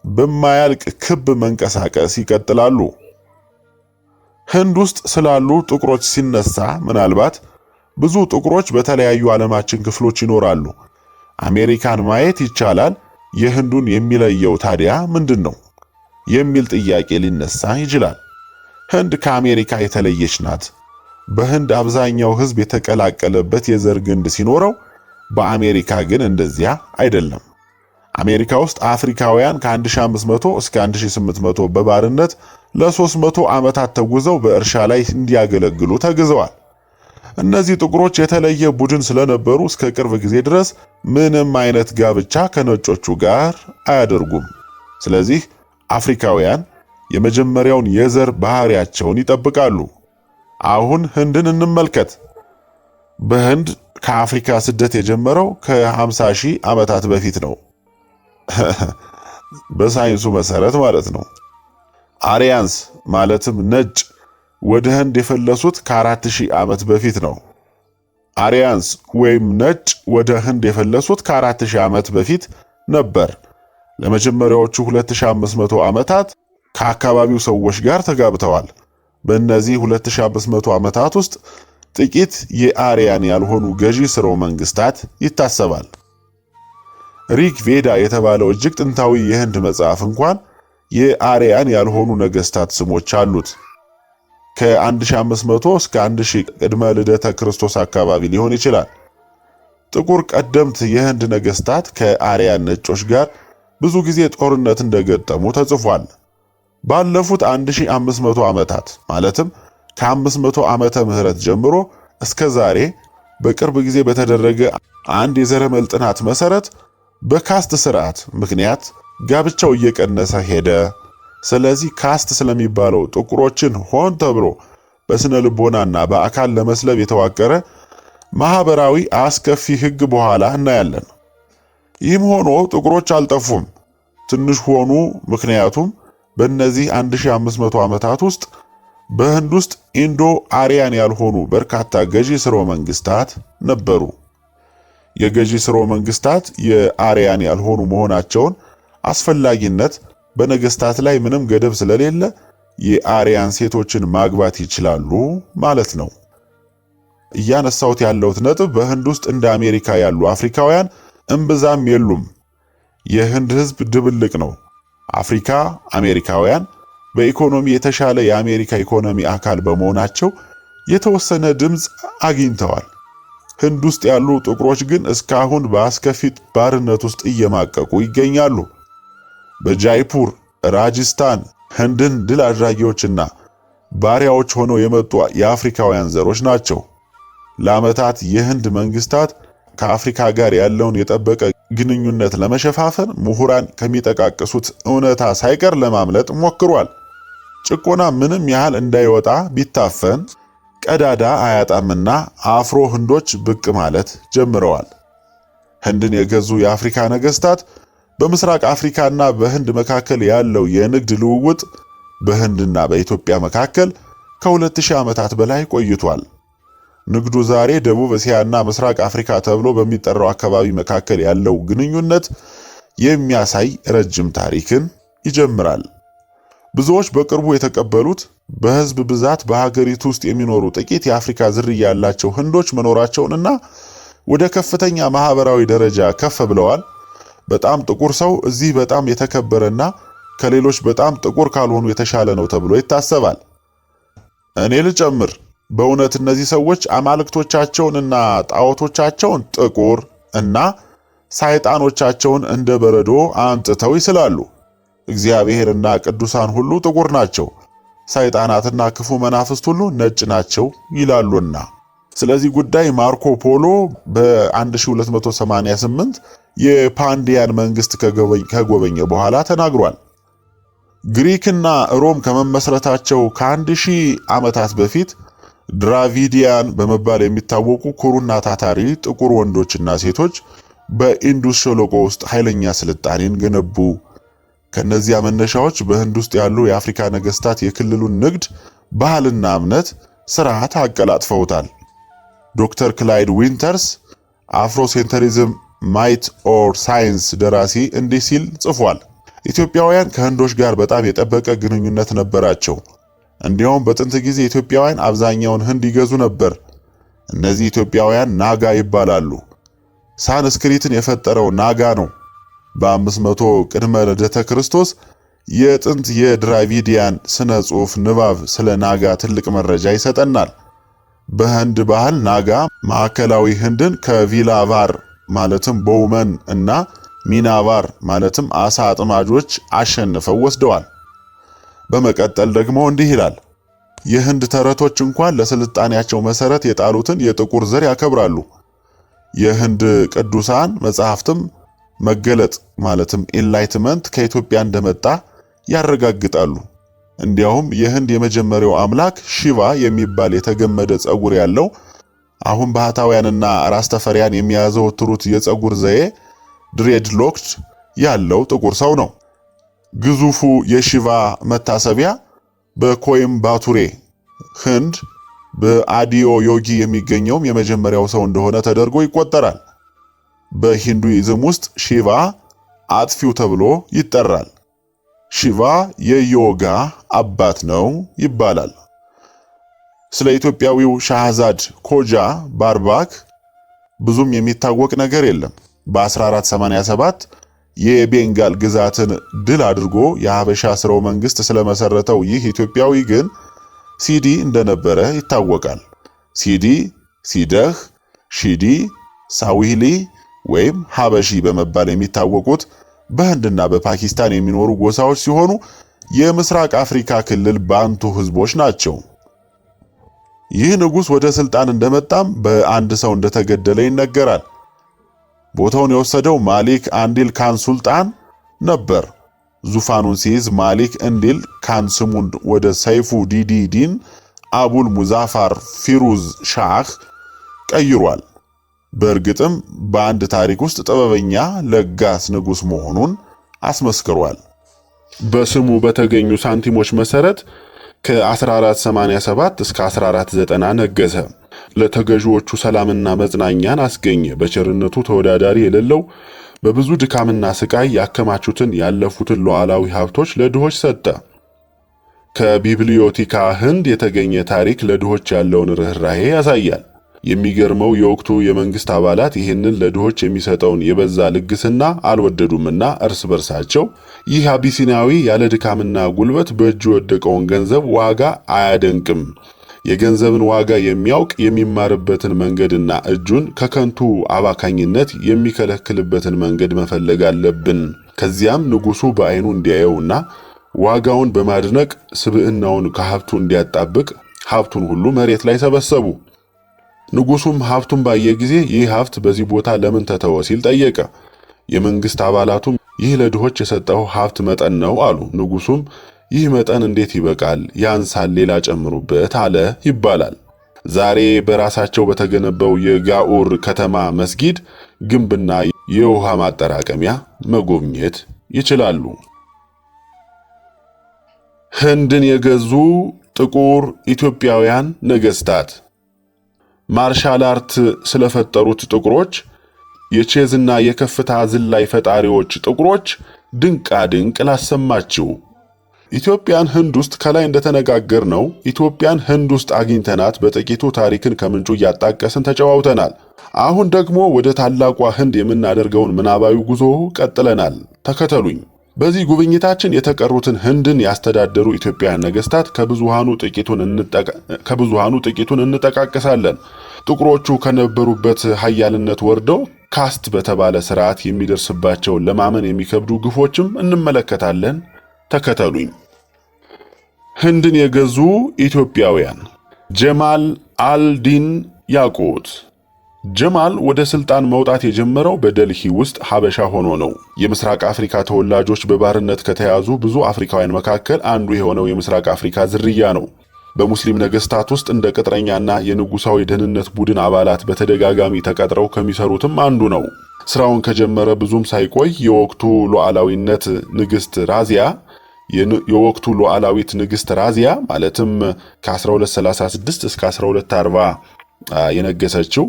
S2: በማያልቅ ክብ መንቀሳቀስ ይቀጥላሉ። ህንድ ውስጥ ስላሉ ጥቁሮች ሲነሳ ምናልባት ብዙ ጥቁሮች በተለያዩ ዓለማችን ክፍሎች ይኖራሉ። አሜሪካን ማየት ይቻላል። የህንዱን የሚለየው ታዲያ ምንድን ነው የሚል ጥያቄ ሊነሳ ይችላል። ህንድ ከአሜሪካ የተለየች ናት። በህንድ አብዛኛው ህዝብ የተቀላቀለበት የዘር ግንድ ሲኖረው፣ በአሜሪካ ግን እንደዚያ አይደለም። አሜሪካ ውስጥ አፍሪካውያን ከ1500 እስከ 1800 በባርነት ለ300 ዓመታት ተጉዘው በእርሻ ላይ እንዲያገለግሉ ተግዘዋል። እነዚህ ጥቁሮች የተለየ ቡድን ስለነበሩ እስከ ቅርብ ጊዜ ድረስ ምንም አይነት ጋብቻ ከነጮቹ ጋር አያደርጉም። ስለዚህ አፍሪካውያን የመጀመሪያውን የዘር ባህሪያቸውን ይጠብቃሉ። አሁን ህንድን እንመልከት። በህንድ ከአፍሪካ ስደት የጀመረው ከ50 ሺህ ዓመታት በፊት ነው። በሳይንሱ መሰረት ማለት ነው። አሪያንስ ማለትም ነጭ ወደ ህንድ የፈለሱት ከ4000 ዓመት በፊት ነው። አሪያንስ ወይም ነጭ ወደ ህንድ የፈለሱት ከ4000 ዓመት በፊት ነበር። ለመጀመሪያዎቹ 2500 ዓመታት ከአካባቢው ሰዎች ጋር ተጋብተዋል። በእነዚህ 2500 ዓመታት ውስጥ ጥቂት የአሪያን ያልሆኑ ገዢ ስርወ መንግስታት ይታሰባል። ሪክ ቬዳ የተባለው እጅግ ጥንታዊ የህንድ መጽሐፍ እንኳን የአሪያን ያልሆኑ ነገስታት ስሞች አሉት። ከ1500 እስከ 1000 ቅድመ ልደተ ክርስቶስ አካባቢ ሊሆን ይችላል። ጥቁር ቀደምት የህንድ ነገስታት ከአሪያን ነጮች ጋር ብዙ ጊዜ ጦርነት እንደገጠሙ ተጽፏል። ባለፉት 1500 ዓመታት ማለትም ከ500 ዓመተ ምህረት ጀምሮ እስከ ዛሬ በቅርብ ጊዜ በተደረገ አንድ የዘረመል ጥናት መሰረት በካስት ስርዓት ምክንያት ጋብቻው እየቀነሰ ሄደ። ስለዚህ ካስት ስለሚባለው ጥቁሮችን ሆን ተብሎ በስነ ልቦናና በአካል ለመስለብ የተዋቀረ ማህበራዊ አስከፊ ህግ በኋላ እናያለን። ይህም ሆኖ ጥቁሮች አልጠፉም፣ ትንሽ ሆኑ። ምክንያቱም በእነዚህ 1500 ዓመታት ውስጥ በህንድ ውስጥ ኢንዶ አሪያን ያልሆኑ በርካታ ገዢ ስርወ መንግስታት ነበሩ። የገዢ ስርወ መንግስታት የአሪያን ያልሆኑ መሆናቸውን አስፈላጊነት በነገስታት ላይ ምንም ገደብ ስለሌለ የአሪያን ሴቶችን ማግባት ይችላሉ ማለት ነው። እያነሳሁት ያለሁት ነጥብ በህንድ ውስጥ እንደ አሜሪካ ያሉ አፍሪካውያን እምብዛም የሉም። የህንድ ህዝብ ድብልቅ ነው። አፍሪካ አሜሪካውያን በኢኮኖሚ የተሻለ የአሜሪካ ኢኮኖሚ አካል በመሆናቸው የተወሰነ ድምፅ አግኝተዋል። ህንድ ውስጥ ያሉ ጥቁሮች ግን እስካሁን በአስከፊ ባርነት ውስጥ እየማቀቁ ይገኛሉ። በጃይፑር ራጅስታን ህንድን ድል አድራጊዎችና ባሪያዎች ሆነው የመጡ የአፍሪካውያን ዘሮች ናቸው። ለዓመታት የህንድ መንግስታት ከአፍሪካ ጋር ያለውን የጠበቀ ግንኙነት ለመሸፋፈን ምሁራን ከሚጠቃቅሱት እውነታ ሳይቀር ለማምለጥ ሞክሯል። ጭቆና ምንም ያህል እንዳይወጣ ቢታፈን ቀዳዳ አያጣምና አፍሮ ህንዶች ብቅ ማለት ጀምረዋል። ህንድን የገዙ የአፍሪካ ነገስታት በምስራቅ አፍሪካና በህንድ መካከል ያለው የንግድ ልውውጥ በህንድና በኢትዮጵያ መካከል ከ2000 ዓመታት በላይ ቆይቷል። ንግዱ ዛሬ ደቡብ እስያና ምስራቅ አፍሪካ ተብሎ በሚጠራው አካባቢ መካከል ያለው ግንኙነት የሚያሳይ ረጅም ታሪክን ይጀምራል። ብዙዎች በቅርቡ የተቀበሉት በህዝብ ብዛት በሀገሪቱ ውስጥ የሚኖሩ ጥቂት የአፍሪካ ዝርያ ያላቸው ህንዶች መኖራቸውንና ወደ ከፍተኛ ማህበራዊ ደረጃ ከፍ ብለዋል። በጣም ጥቁር ሰው እዚህ በጣም የተከበረና ከሌሎች በጣም ጥቁር ካልሆኑ የተሻለ ነው ተብሎ ይታሰባል። እኔ ልጨምር፣ በእውነት እነዚህ ሰዎች አማልክቶቻቸውንና ጣዖቶቻቸውን ጥቁር እና ሰይጣኖቻቸውን እንደ በረዶ አንጥተው ይስላሉ። እግዚአብሔርና ቅዱሳን ሁሉ ጥቁር ናቸው፣ ሰይጣናትና ክፉ መናፍስት ሁሉ ነጭ ናቸው ይላሉና። ስለዚህ ጉዳይ ማርኮ ፖሎ በ1288 የፓንዲያን መንግስት ከጎበኘ በኋላ ተናግሯል። ግሪክና ሮም ከመመስረታቸው ከ1000 ዓመታት በፊት ድራቪዲያን በመባል የሚታወቁ ኩሩና ታታሪ ጥቁር ወንዶችና ሴቶች በኢንዱስ ሸለቆ ውስጥ ኃይለኛ ስልጣኔን ገነቡ። ከነዚያ መነሻዎች በህንድ ውስጥ ያሉ የአፍሪካ ነገስታት የክልሉን ንግድ፣ ባህልና እምነት ስርዓት አቀላጥፈውታል። ዶክተር ክላይድ ዊንተርስ አፍሮሴንተሪዝም ማይት ኦር ሳይንስ ደራሲ እንዲህ ሲል ጽፏል። ኢትዮጵያውያን ከህንዶች ጋር በጣም የጠበቀ ግንኙነት ነበራቸው። እንዲያውም በጥንት ጊዜ ኢትዮጵያውያን አብዛኛውን ህንድ ይገዙ ነበር። እነዚህ ኢትዮጵያውያን ናጋ ይባላሉ። ሳንስክሪትን የፈጠረው ናጋ ነው። በ500 ቅድመ ልደተ ክርስቶስ የጥንት የድራቪዲያን ስነ ጽሑፍ ንባብ ስለ ናጋ ትልቅ መረጃ ይሰጠናል። በህንድ ባህል ናጋ ማዕከላዊ ህንድን ከቪላቫር ማለትም ቦውመን እና ሚናቫር ማለትም አሳ አጥማጆች አሸንፈው ወስደዋል። በመቀጠል ደግሞ እንዲህ ይላል። የህንድ ተረቶች እንኳን ለስልጣኔያቸው መሰረት የጣሉትን የጥቁር ዘር ያከብራሉ። የህንድ ቅዱሳን መጻሕፍትም መገለጥ ማለትም ኢንላይትመንት ከኢትዮጵያ እንደመጣ ያረጋግጣሉ። እንዲያውም የህንድ የመጀመሪያው አምላክ ሺቫ የሚባል የተገመደ ጸጉር ያለው አሁን ባህታውያንና ራስ ተፈሪያን የሚያዘወትሩት የጸጉር ዘዬ ድሬድሎክስ ያለው ጥቁር ሰው ነው። ግዙፉ የሺቫ መታሰቢያ በኮይምባቱሬ ህንድ በአዲዮ ዮጊ የሚገኘውም የመጀመሪያው ሰው እንደሆነ ተደርጎ ይቆጠራል። በሂንዱይዝም ውስጥ ሺቫ አጥፊው ተብሎ ይጠራል። ሺቫ የዮጋ አባት ነው ይባላል። ስለ ኢትዮጵያዊው ሻህዛድ ኮጃ ባርባክ ብዙም የሚታወቅ ነገር የለም። በ1487 የቤንጋል ግዛትን ድል አድርጎ የሐበሻ ስርወ መንግስት ስለመሰረተው ይህ ኢትዮጵያዊ ግን ሲዲ እንደነበረ ይታወቃል። ሲዲ፣ ሲደህ፣ ሺዲ፣ ሳዊህሊ ወይም ሐበሺ በመባል የሚታወቁት በህንድና በፓኪስታን የሚኖሩ ጎሳዎች ሲሆኑ የምስራቅ አፍሪካ ክልል ባንቱ ህዝቦች ናቸው። ይህ ንጉስ ወደ ስልጣን እንደመጣም በአንድ ሰው እንደተገደለ ይነገራል። ቦታውን የወሰደው ማሊክ አንዲል ካን ሱልጣን ነበር። ዙፋኑን ሲይዝ ማሊክ እንዲል ካን ስሙን ወደ ሰይፉ ዲዲን አቡል ሙዛፋር ፊሩዝ ሻህ ቀይሯል። በእርግጥም በአንድ ታሪክ ውስጥ ጥበበኛ ለጋስ ንጉስ መሆኑን አስመስክሯል። በስሙ በተገኙ ሳንቲሞች መሰረት ከ1487 እስከ 1490 ነገሰ። ለተገዢዎቹ ሰላምና መጽናኛን አስገኘ። በቸርነቱ ተወዳዳሪ የሌለው በብዙ ድካምና ስቃይ ያከማቹትን ያለፉትን ሉዓላዊ ሀብቶች ለድሆች ሰጠ። ከቢብሊዮቲካ ህንድ የተገኘ ታሪክ ለድሆች ያለውን ርህራሄ ያሳያል። የሚገርመው የወቅቱ የመንግስት አባላት ይህንን ለድሆች የሚሰጠውን የበዛ ልግስና አልወደዱምና እርስ በርሳቸው ይህ አቢሲናዊ ያለ ድካምና ጉልበት በእጁ የወደቀውን ገንዘብ ዋጋ አያደንቅም፣ የገንዘብን ዋጋ የሚያውቅ የሚማርበትን መንገድና እጁን ከከንቱ አባካኝነት የሚከለክልበትን መንገድ መፈለግ አለብን። ከዚያም ንጉሱ በአይኑ እንዲያየውና ዋጋውን በማድነቅ ስብዕናውን ከሀብቱ እንዲያጣብቅ ሀብቱን ሁሉ መሬት ላይ ሰበሰቡ። ንጉሱም ሀብቱን ባየ ጊዜ ይህ ሀብት በዚህ ቦታ ለምን ተተወ ሲል ጠየቀ። የመንግስት አባላቱም ይህ ለድሆች የሰጠው ሀብት መጠን ነው አሉ። ንጉሱም ይህ መጠን እንዴት ይበቃል? ያንሳል፣ ሌላ ጨምሩበት አለ ይባላል። ዛሬ በራሳቸው በተገነባው የጋኡር ከተማ መስጊድ ግንብና የውሃ ማጠራቀሚያ መጎብኘት ይችላሉ። ህንድን የገዙ ጥቁር ኢትዮጵያውያን ነገስታት ማርሻል አርት ስለፈጠሩት ጥቁሮች፣ የቼዝና የከፍታ ዝላይ ፈጣሪዎች ጥቁሮች ድንቃ ድንቅ ላሰማችሁ። ኢትዮጵያን ህንድ ውስጥ ከላይ እንደተነጋገርነው ኢትዮጵያን ህንድ ውስጥ አግኝተናት በጥቂቱ ታሪክን ከምንጩ እያጣቀስን ተጨዋውተናል። አሁን ደግሞ ወደ ታላቋ ህንድ የምናደርገውን ምናባዊ ጉዞ ቀጥለናል። ተከተሉኝ። በዚህ ጉብኝታችን የተቀሩትን ህንድን ያስተዳደሩ ኢትዮጵያውያን ነገስታት ከብዙሃኑ ጥቂቱን እንጠቃቀሳለን። ጥቁሮቹ ከነበሩበት ኃያልነት ወርደው ካስት በተባለ ስርዓት የሚደርስባቸውን ለማመን የሚከብዱ ግፎችም እንመለከታለን። ተከተሉኝ። ህንድን የገዙ ኢትዮጵያውያን። ጀማል አልዲን ያቁት። ጀማል ወደ ስልጣን መውጣት የጀመረው በደልሂ ውስጥ ሐበሻ ሆኖ ነው። የምስራቅ አፍሪካ ተወላጆች በባርነት ከተያዙ ብዙ አፍሪካውያን መካከል አንዱ የሆነው የምስራቅ አፍሪካ ዝርያ ነው። በሙስሊም ነገስታት ውስጥ እንደ ቅጥረኛና የንጉሳዊ ደህንነት ቡድን አባላት በተደጋጋሚ ተቀጥረው ከሚሰሩትም አንዱ ነው። ስራውን ከጀመረ ብዙም ሳይቆይ የወቅቱ ሉዓላዊት ንግስት ራዚያ ማለትም ከ1236 እስከ 1240 የነገሰችው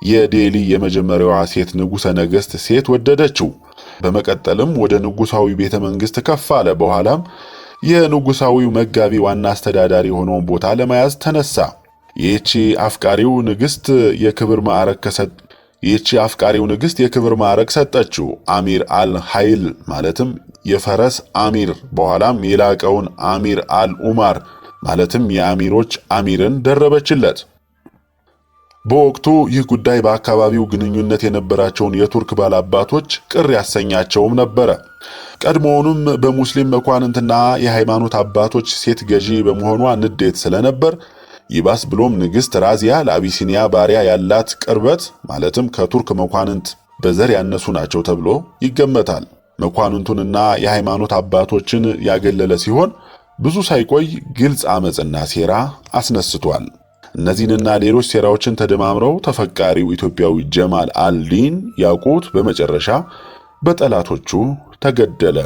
S2: የዴሊ የመጀመሪያዋ ሴት ንጉሠ ነገሥት ሴት ወደደችው። በመቀጠልም ወደ ንጉሳዊ ቤተ መንግስት ከፍ አለ። በኋላም የንጉሳዊው መጋቢ ዋና አስተዳዳሪ የሆነውን ቦታ ለመያዝ ተነሳ። ይህቺ አፍቃሪው ንግስት የክብር ማዕረግ ሰጠችው። አሚር አል ኃይል ማለትም የፈረስ አሚር፣ በኋላም የላቀውን አሚር አል ኡማር ማለትም የአሚሮች አሚርን ደረበችለት። በወቅቱ ይህ ጉዳይ በአካባቢው ግንኙነት የነበራቸውን የቱርክ ባላባቶች ቅር ያሰኛቸውም ነበረ። ቀድሞውንም በሙስሊም መኳንንትና የሃይማኖት አባቶች ሴት ገዢ በመሆኗ ንዴት ስለነበር ይባስ ብሎም ንግስት ራዚያ ለአቢሲኒያ ባሪያ ያላት ቅርበት ማለትም ከቱርክ መኳንንት በዘር ያነሱ ናቸው ተብሎ ይገመታል። መኳንንቱንና የሃይማኖት አባቶችን ያገለለ ሲሆን ብዙ ሳይቆይ ግልጽ አመጽና ሴራ አስነስቷል። እነዚህንና ሌሎች ሴራዎችን ተደማምረው ተፈቃሪው ኢትዮጵያዊ ጀማል አልዲን ያቁት በመጨረሻ በጠላቶቹ ተገደለ።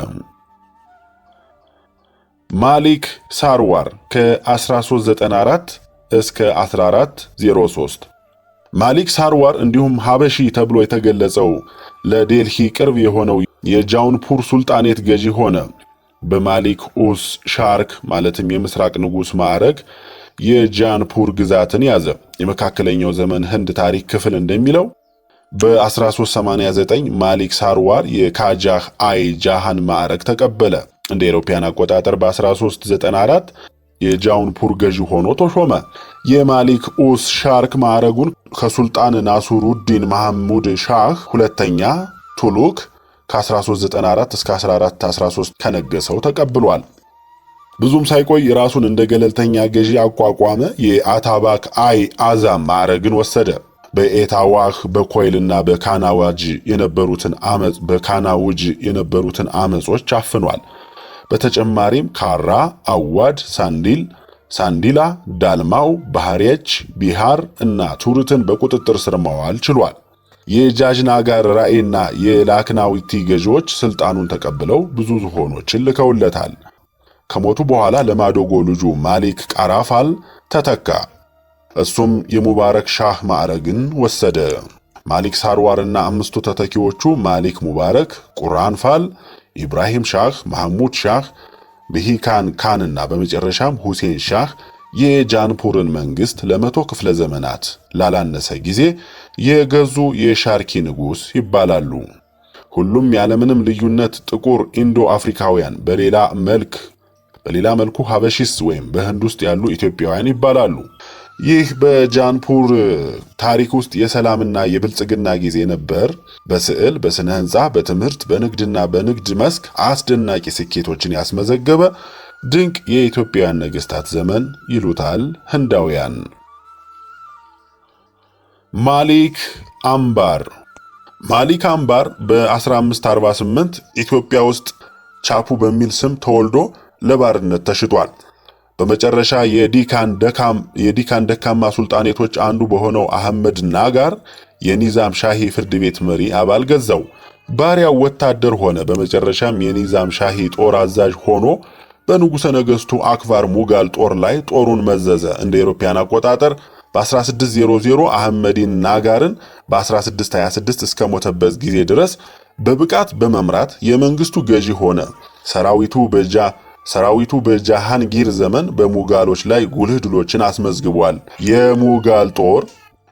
S2: ማሊክ ሳርዋር ከ1394 እስከ 1403። ማሊክ ሳርዋር እንዲሁም ሀበሺ ተብሎ የተገለጸው ለዴልሂ ቅርብ የሆነው የጃውንፑር ሱልጣኔት ገዢ ሆነ። በማሊክ ኡስ ሻርክ ማለትም የምስራቅ ንጉሥ ማዕረግ የጃንፑር ግዛትን ያዘ። የመካከለኛው ዘመን ህንድ ታሪክ ክፍል እንደሚለው በ1389 ማሊክ ሳርዋር የካጃህ አይ ጃሃን ማዕረግ ተቀበለ። እንደ አውሮፓውያን አቆጣጠር በ1394 የጃውንፑር ገዢ ሆኖ ተሾመ። የማሊክ ኡስ ሻርክ ማዕረጉን ከሱልጣን ናሱሩዲን መሐሙድ ሻህ ሁለተኛ ቱሉክ ከ1394 እስከ 1413 ከነገሰው ተቀብሏል። ብዙም ሳይቆይ ራሱን እንደ ገለልተኛ ገዢ አቋቋመ። የአታባክ አይ አዛም ማዕረግን ወሰደ። በኤታዋህ በኮይልና በካናውጅ የነበሩትን አመጾች አፍኗል። በተጨማሪም ካራ፣ አዋድ፣ ሳንዲላ፣ ዳልማው፣ ባህሪያች፣ ቢሃር እና ቱርትን በቁጥጥር ስር ማዋል ችሏል። የጃጅናጋር ራኤና የላክናዊቲ ገዢዎች ስልጣኑን ተቀብለው ብዙ ዝሆኖችን ልከውለታል። ከሞቱ በኋላ ለማዶጎ ልጁ ማሊክ ቃራፋል ተተካ። እሱም የሙባረክ ሻህ ማዕረግን ወሰደ። ማሊክ ሳርዋርና አምስቱ ተተኪዎቹ ማሊክ ሙባረክ፣ ቁርአንፋል፣ ኢብራሂም ሻህ፣ መሐሙድ ሻህ፣ ብሂካን ካንና በመጨረሻም ሁሴን ሻህ የጃንፑርን መንግስት ለ100 ክፍለ ዘመናት ላላነሰ ጊዜ የገዙ የሻርኪ ንጉስ ይባላሉ። ሁሉም ያለምንም ልዩነት ጥቁር ኢንዶ አፍሪካውያን በሌላ መልኩ ሀበሺስ ወይም በህንድ ውስጥ ያሉ ኢትዮጵያውያን ይባላሉ። ይህ በጃንፑር ታሪክ ውስጥ የሰላምና የብልጽግና ጊዜ ነበር። በስዕል፣ በስነ ህንጻ፣ በትምህርት፣ በንግድና በንግድ መስክ አስደናቂ ስኬቶችን ያስመዘገበ ድንቅ የኢትዮጵያውያን ነገስታት ዘመን ይሉታል ህንዳውያን። ማሊክ አምባር በ1548 ኢትዮጵያ ውስጥ ቻፑ በሚል ስም ተወልዶ ለባርነት ተሽጧል። በመጨረሻ የዲካን ደካማ ሱልጣኔቶች አንዱ በሆነው አህመድ ናጋር የኒዛም ሻሂ ፍርድ ቤት መሪ አባል ገዛው። ባሪያው ወታደር ሆነ። በመጨረሻም የኒዛም ሻሂ ጦር አዛዥ ሆኖ በንጉሠ ነገሥቱ አክባር ሙጋል ጦር ላይ ጦሩን መዘዘ። እንደ አውሮፓውያን አቆጣጠር በ1600 አህመዲን ናጋርን በ1626 እስከ ሞተበት ጊዜ ድረስ በብቃት በመምራት የመንግስቱ ገዢ ሆነ። ሰራዊቱ ሰራዊቱ በጃሃንጊር ዘመን በሙጋሎች ላይ ጉልህ ድሎችን አስመዝግቧል።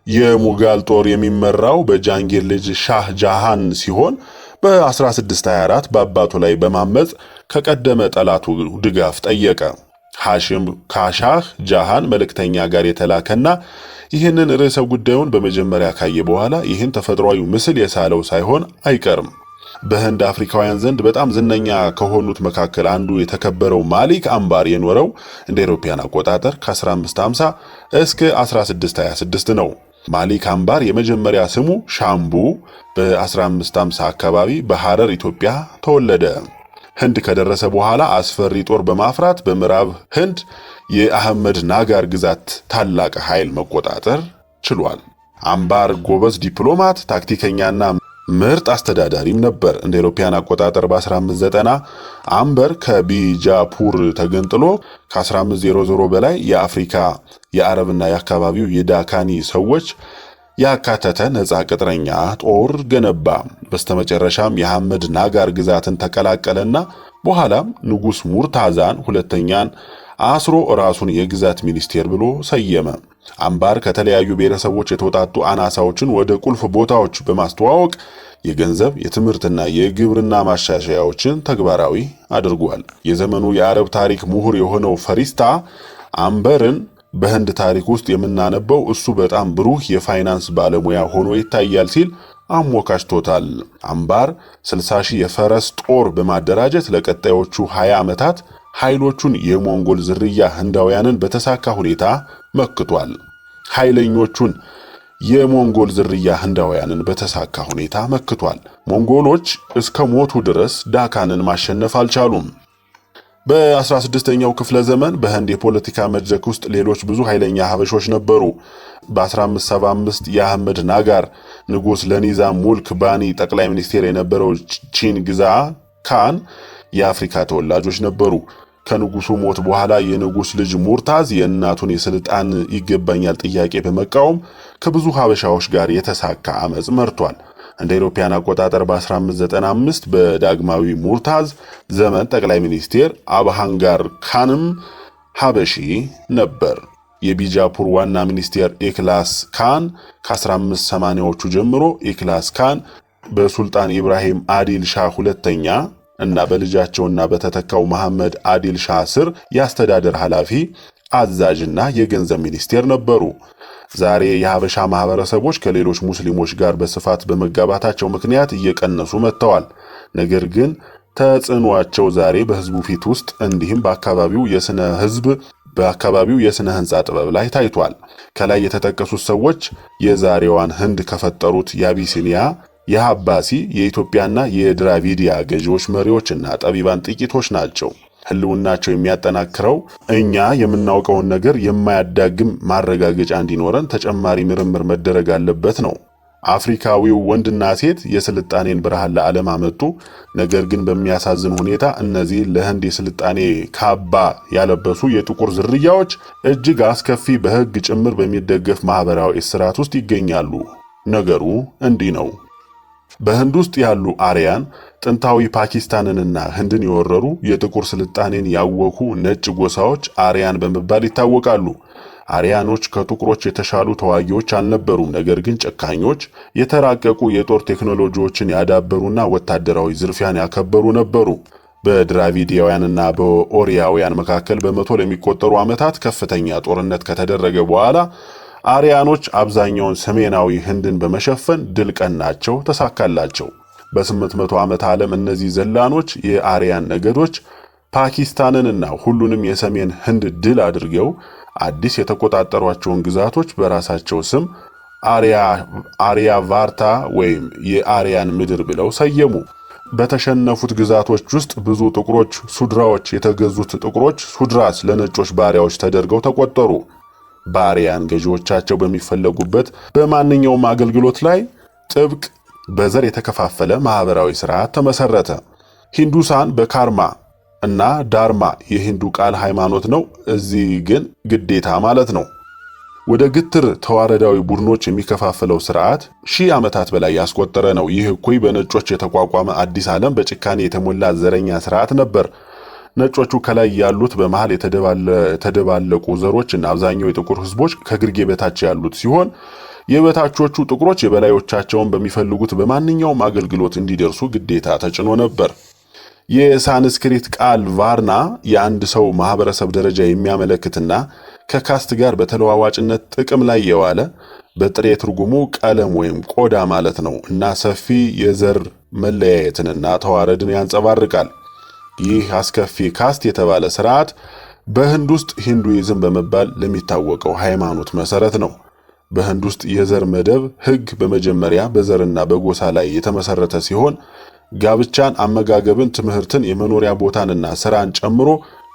S2: የሙጋል ጦር የሚመራው በጃንጊር ልጅ ሻህ ጃሃን ሲሆን በ1624 በአባቱ ላይ በማመጽ ከቀደመ ጠላቱ ድጋፍ ጠየቀ። ሐሽም ከሻህ ጃሃን መልእክተኛ ጋር የተላከና ይህንን ርዕሰ ጉዳዩን በመጀመሪያ ካየ በኋላ ይህን ተፈጥሯዊ ምስል የሳለው ሳይሆን አይቀርም። በህንድ አፍሪካውያን ዘንድ በጣም ዝነኛ ከሆኑት መካከል አንዱ የተከበረው ማሊክ አምባር የኖረው እንደ አውሮፓውያን አቆጣጠር ከ1550 እስከ 1626 ነው። ማሊክ አምባር የመጀመሪያ ስሙ ሻምቡ በ1550 አካባቢ በሐረር ኢትዮጵያ ተወለደ። ህንድ ከደረሰ በኋላ አስፈሪ ጦር በማፍራት በምዕራብ ህንድ የአህመድ ናጋር ግዛት ታላቅ ኃይል መቆጣጠር ችሏል። አምባር ጎበዝ ዲፕሎማት፣ ታክቲከኛና ምርጥ አስተዳዳሪም ነበር። እንደ አውሮፓውያን አቆጣጠር በ1590 አምበር ከቢጃፑር ተገንጥሎ ከ1500 በላይ የአፍሪካ የአረብና የአካባቢው የዳካኒ ሰዎች ያካተተ ነፃ ቅጥረኛ ጦር ገነባ። በስተመጨረሻም የአህመድ ናጋር ግዛትን ተቀላቀለና በኋላም ንጉስ ሙርታዛን ሁለተኛን አስሮ ራሱን የግዛት ሚኒስቴር ብሎ ሰየመ። አምባር ከተለያዩ ብሔረሰቦች የተውጣጡ አናሳዎችን ወደ ቁልፍ ቦታዎች በማስተዋወቅ የገንዘብ፣ የትምህርትና የግብርና ማሻሻያዎችን ተግባራዊ አድርጓል። የዘመኑ የአረብ ታሪክ ምሁር የሆነው ፈሪስታ አምበርን በህንድ ታሪክ ውስጥ የምናነበው እሱ በጣም ብሩህ የፋይናንስ ባለሙያ ሆኖ ይታያል ሲል አሞካሽቶታል። አምባር 60 ሺህ የፈረስ ጦር በማደራጀት ለቀጣዮቹ 20 ዓመታት ኃይሎቹን የሞንጎል ዝርያ ህንዳውያንን በተሳካ ሁኔታ መክቷል። ኃይለኞቹን የሞንጎል ዝርያ ህንዳውያንን በተሳካ ሁኔታ መክቷል። ሞንጎሎች እስከ ሞቱ ድረስ ዳካንን ማሸነፍ አልቻሉም። በ16ኛው ክፍለ ዘመን በህንድ የፖለቲካ መድረክ ውስጥ ሌሎች ብዙ ኃይለኛ ሀበሾች ነበሩ። በ1575 የአህመድ ናጋር ንጉስ ለኒዛም ሙልክ ባኒ ጠቅላይ ሚኒስቴር የነበረው ቺንግዛ ካን የአፍሪካ ተወላጆች ነበሩ። ከንጉሱ ሞት በኋላ የንጉስ ልጅ ሙርታዝ የእናቱን የስልጣን ይገባኛል ጥያቄ በመቃወም ከብዙ ሀበሻዎች ጋር የተሳካ አመጽ መርቷል። እንደ አውሮፓውያን አቆጣጠር በ1595 በዳግማዊ ሙርታዝ ዘመን ጠቅላይ ሚኒስቴር አብሃንጋር ካንም ሀበሺ ነበር። የቢጃፑር ዋና ሚኒስቴር ኤክላስ ካን ከ1580ዎቹ ጀምሮ ኤክላስ ካን በሱልጣን ኢብራሂም አዲል ሻህ ሁለተኛ እና በልጃቸውና በተተካው መሐመድ አዲል ሻህ ስር የአስተዳደር ኃላፊ፣ አዛዥና የገንዘብ ሚኒስቴር ነበሩ። ዛሬ የሀበሻ ማህበረሰቦች ከሌሎች ሙስሊሞች ጋር በስፋት በመጋባታቸው ምክንያት እየቀነሱ መጥተዋል። ነገር ግን ተጽዕኖአቸው ዛሬ በህዝቡ ፊት ውስጥ እንዲሁም በአካባቢው የስነ ህንጻ ጥበብ ላይ ታይቷል። ከላይ የተጠቀሱት ሰዎች የዛሬዋን ህንድ ከፈጠሩት የአቢሲኒያ፣ የአባሲ፣ የኢትዮጵያና የድራቪዲያ ገዢዎች መሪዎችና ጠቢባን ጥቂቶች ናቸው። ህልውናቸው የሚያጠናክረው እኛ የምናውቀውን ነገር የማያዳግም ማረጋገጫ እንዲኖረን ተጨማሪ ምርምር መደረግ አለበት ነው። አፍሪካዊው ወንድና ሴት የስልጣኔን ብርሃን ለዓለም አመጡ። ነገር ግን በሚያሳዝን ሁኔታ እነዚህ ለህንድ የስልጣኔ ካባ ያለበሱ የጥቁር ዝርያዎች እጅግ አስከፊ በህግ ጭምር በሚደገፍ ማህበራዊ እስራት ውስጥ ይገኛሉ። ነገሩ እንዲህ ነው። በህንድ ውስጥ ያሉ አርያን ጥንታዊ ፓኪስታንንና ህንድን የወረሩ የጥቁር ስልጣኔን ያወኩ ነጭ ጎሳዎች አርያን በመባል ይታወቃሉ። አርያኖች ከጥቁሮች የተሻሉ ተዋጊዎች አልነበሩም። ነገር ግን ጨካኞች፣ የተራቀቁ የጦር ቴክኖሎጂዎችን ያዳበሩና ወታደራዊ ዝርፊያን ያከበሩ ነበሩ። በድራቪዲያውያንና በኦሪያውያን መካከል በመቶ ለሚቆጠሩ ዓመታት ከፍተኛ ጦርነት ከተደረገ በኋላ አርያኖች አብዛኛውን ሰሜናዊ ህንድን በመሸፈን ድል ቀናቸው፣ ተሳካላቸው። በ800 ዓመት ዓለም እነዚህ ዘላኖች የአርያን ነገዶች ፓኪስታንንና ሁሉንም የሰሜን ህንድ ድል አድርገው አዲስ የተቆጣጠሯቸውን ግዛቶች በራሳቸው ስም አርያ ቫርታ ወይም የአርያን ምድር ብለው ሰየሙ። በተሸነፉት ግዛቶች ውስጥ ብዙ ጥቁሮች ሱድራዎች የተገዙት ጥቁሮች ሱድራስ ለነጮች ባሪያዎች ተደርገው ተቆጠሩ። ባሪያን ገዢዎቻቸው በሚፈለጉበት በማንኛውም አገልግሎት ላይ ጥብቅ በዘር የተከፋፈለ ማህበራዊ ስርዓት ተመሰረተ። ሂንዱሳን በካርማ እና ዳርማ የሂንዱ ቃል ሃይማኖት ነው። እዚህ ግን ግዴታ ማለት ነው። ወደ ግትር ተዋረዳዊ ቡድኖች የሚከፋፈለው ስርዓት 1000 ዓመታት በላይ ያስቆጠረ ነው። ይህ እኩይ በነጮች የተቋቋመ አዲስ ዓለም በጭካኔ የተሞላ ዘረኛ ስርዓት ነበር። ነጮቹ ከላይ ያሉት በመሃል የተደባለቁ ዘሮች እና አብዛኛው የጥቁር ህዝቦች ከግርጌ በታች ያሉት ሲሆን የበታቾቹ ጥቁሮች የበላዮቻቸውን በሚፈልጉት በማንኛውም አገልግሎት እንዲደርሱ ግዴታ ተጭኖ ነበር። የሳንስክሪት ቃል ቫርና የአንድ ሰው ማህበረሰብ ደረጃ የሚያመለክትና ከካስት ጋር በተለዋዋጭነት ጥቅም ላይ የዋለ በጥሬ ትርጉሙ ቀለም ወይም ቆዳ ማለት ነው እና ሰፊ የዘር መለያየትንና ተዋረድን ያንጸባርቃል። ይህ አስከፊ ካስት የተባለ ስርዓት በህንድ ውስጥ ሂንዱይዝም በመባል ለሚታወቀው ሃይማኖት መሰረት ነው። በህንድ ውስጥ የዘር መደብ ህግ በመጀመሪያ በዘርና በጎሳ ላይ የተመሰረተ ሲሆን ጋብቻን፣ አመጋገብን፣ ትምህርትን፣ የመኖሪያ ቦታንና ስራን ጨምሮ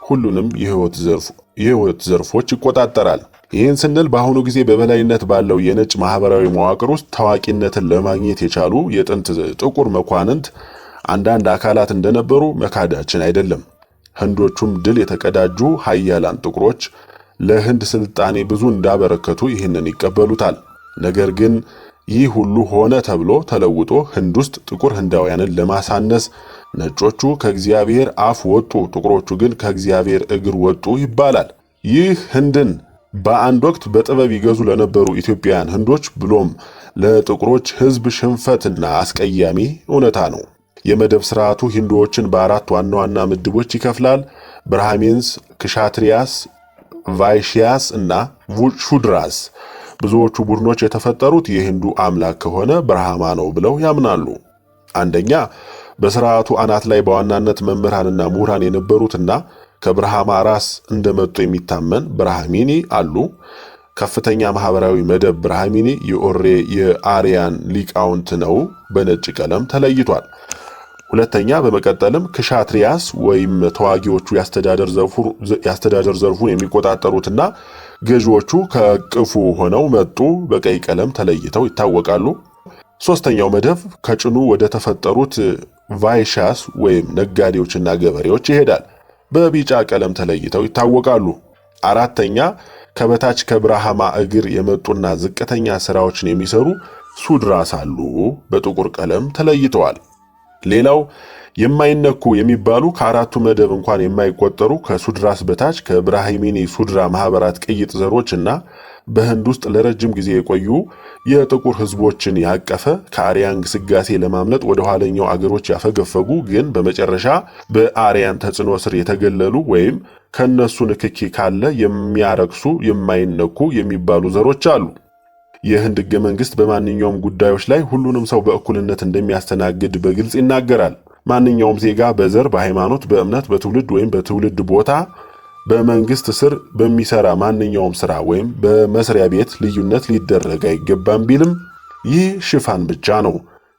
S2: ሁሉንም የህይወት ዘርፎች ይቆጣጠራል። ይህን ስንል በአሁኑ ጊዜ በበላይነት ባለው የነጭ ማህበራዊ መዋቅር ውስጥ ታዋቂነትን ለማግኘት የቻሉ የጥንት ጥቁር መኳንንት አንዳንድ አካላት እንደነበሩ መካዳችን አይደለም። ህንዶቹም ድል የተቀዳጁ ኃያላን ጥቁሮች ለህንድ ስልጣኔ ብዙ እንዳበረከቱ ይህንን ይቀበሉታል። ነገር ግን ይህ ሁሉ ሆነ ተብሎ ተለውጦ ህንድ ውስጥ ጥቁር ህንዳውያንን ለማሳነስ ነጮቹ ከእግዚአብሔር አፍ ወጡ፣ ጥቁሮቹ ግን ከእግዚአብሔር እግር ወጡ ይባላል። ይህ ህንድን በአንድ ወቅት በጥበብ ይገዙ ለነበሩ ኢትዮጵያውያን ህንዶች ብሎም ለጥቁሮች ህዝብ ሽንፈትና አስቀያሚ እውነታ ነው። የመደብ ስርዓቱ ሂንዱዎችን በአራት ዋና ዋና ምድቦች ይከፍላል። ብርሃሚንስ፣ ክሻትሪያስ፣ ቫይሽያስ እና ሹድራስ። ብዙዎቹ ቡድኖች የተፈጠሩት የሂንዱ አምላክ ከሆነ ብርሃማ ነው ብለው ያምናሉ። አንደኛ በስርዓቱ አናት ላይ በዋናነት መምህራንና ምሁራን የነበሩትና ከብርሃማ ራስ እንደመጡ የሚታመን ብርሃሚኒ አሉ። ከፍተኛ ማህበራዊ መደብ ብርሃሚኒ የአርያን ሊቃውንት ነው፣ በነጭ ቀለም ተለይቷል። ሁለተኛ በመቀጠልም ክሻትሪያስ ወይም ተዋጊዎቹ ያስተዳደር ዘርፉን የሚቆጣጠሩትና ገዢዎቹ ከቅፉ ሆነው መጡ፣ በቀይ ቀለም ተለይተው ይታወቃሉ። ሶስተኛው መደብ ከጭኑ ወደ ተፈጠሩት ቫይሻስ ወይም ነጋዴዎችና ገበሬዎች ይሄዳል፣ በቢጫ ቀለም ተለይተው ይታወቃሉ። አራተኛ ከበታች ከብርሃማ እግር የመጡና ዝቅተኛ ስራዎችን የሚሰሩ ሱድራስ አሉ፣ በጥቁር ቀለም ተለይተዋል። ሌላው የማይነኩ የሚባሉ ከአራቱ መደብ እንኳን የማይቆጠሩ ከሱድራስ በታች ከብራሂሚኒ ሱድራ ማህበራት ቅይጥ ዘሮችና በህንድ ውስጥ ለረጅም ጊዜ የቆዩ የጥቁር ህዝቦችን ያቀፈ ከአርያን ግስጋሴ ለማምለጥ ወደ ኋለኛው አገሮች ያፈገፈጉ ግን በመጨረሻ በአርያን ተጽዕኖ ስር የተገለሉ ወይም ከነሱ ንክኪ ካለ የሚያረክሱ የማይነኩ የሚባሉ ዘሮች አሉ። የህንድ ህገ መንግስት በማንኛውም ጉዳዮች ላይ ሁሉንም ሰው በእኩልነት እንደሚያስተናግድ በግልጽ ይናገራል። ማንኛውም ዜጋ በዘር፣ በሃይማኖት፣ በእምነት፣ በትውልድ ወይም በትውልድ ቦታ በመንግስት ስር በሚሰራ ማንኛውም ስራ ወይም በመስሪያ ቤት ልዩነት ሊደረግ አይገባም ቢልም ይህ ሽፋን ብቻ ነው።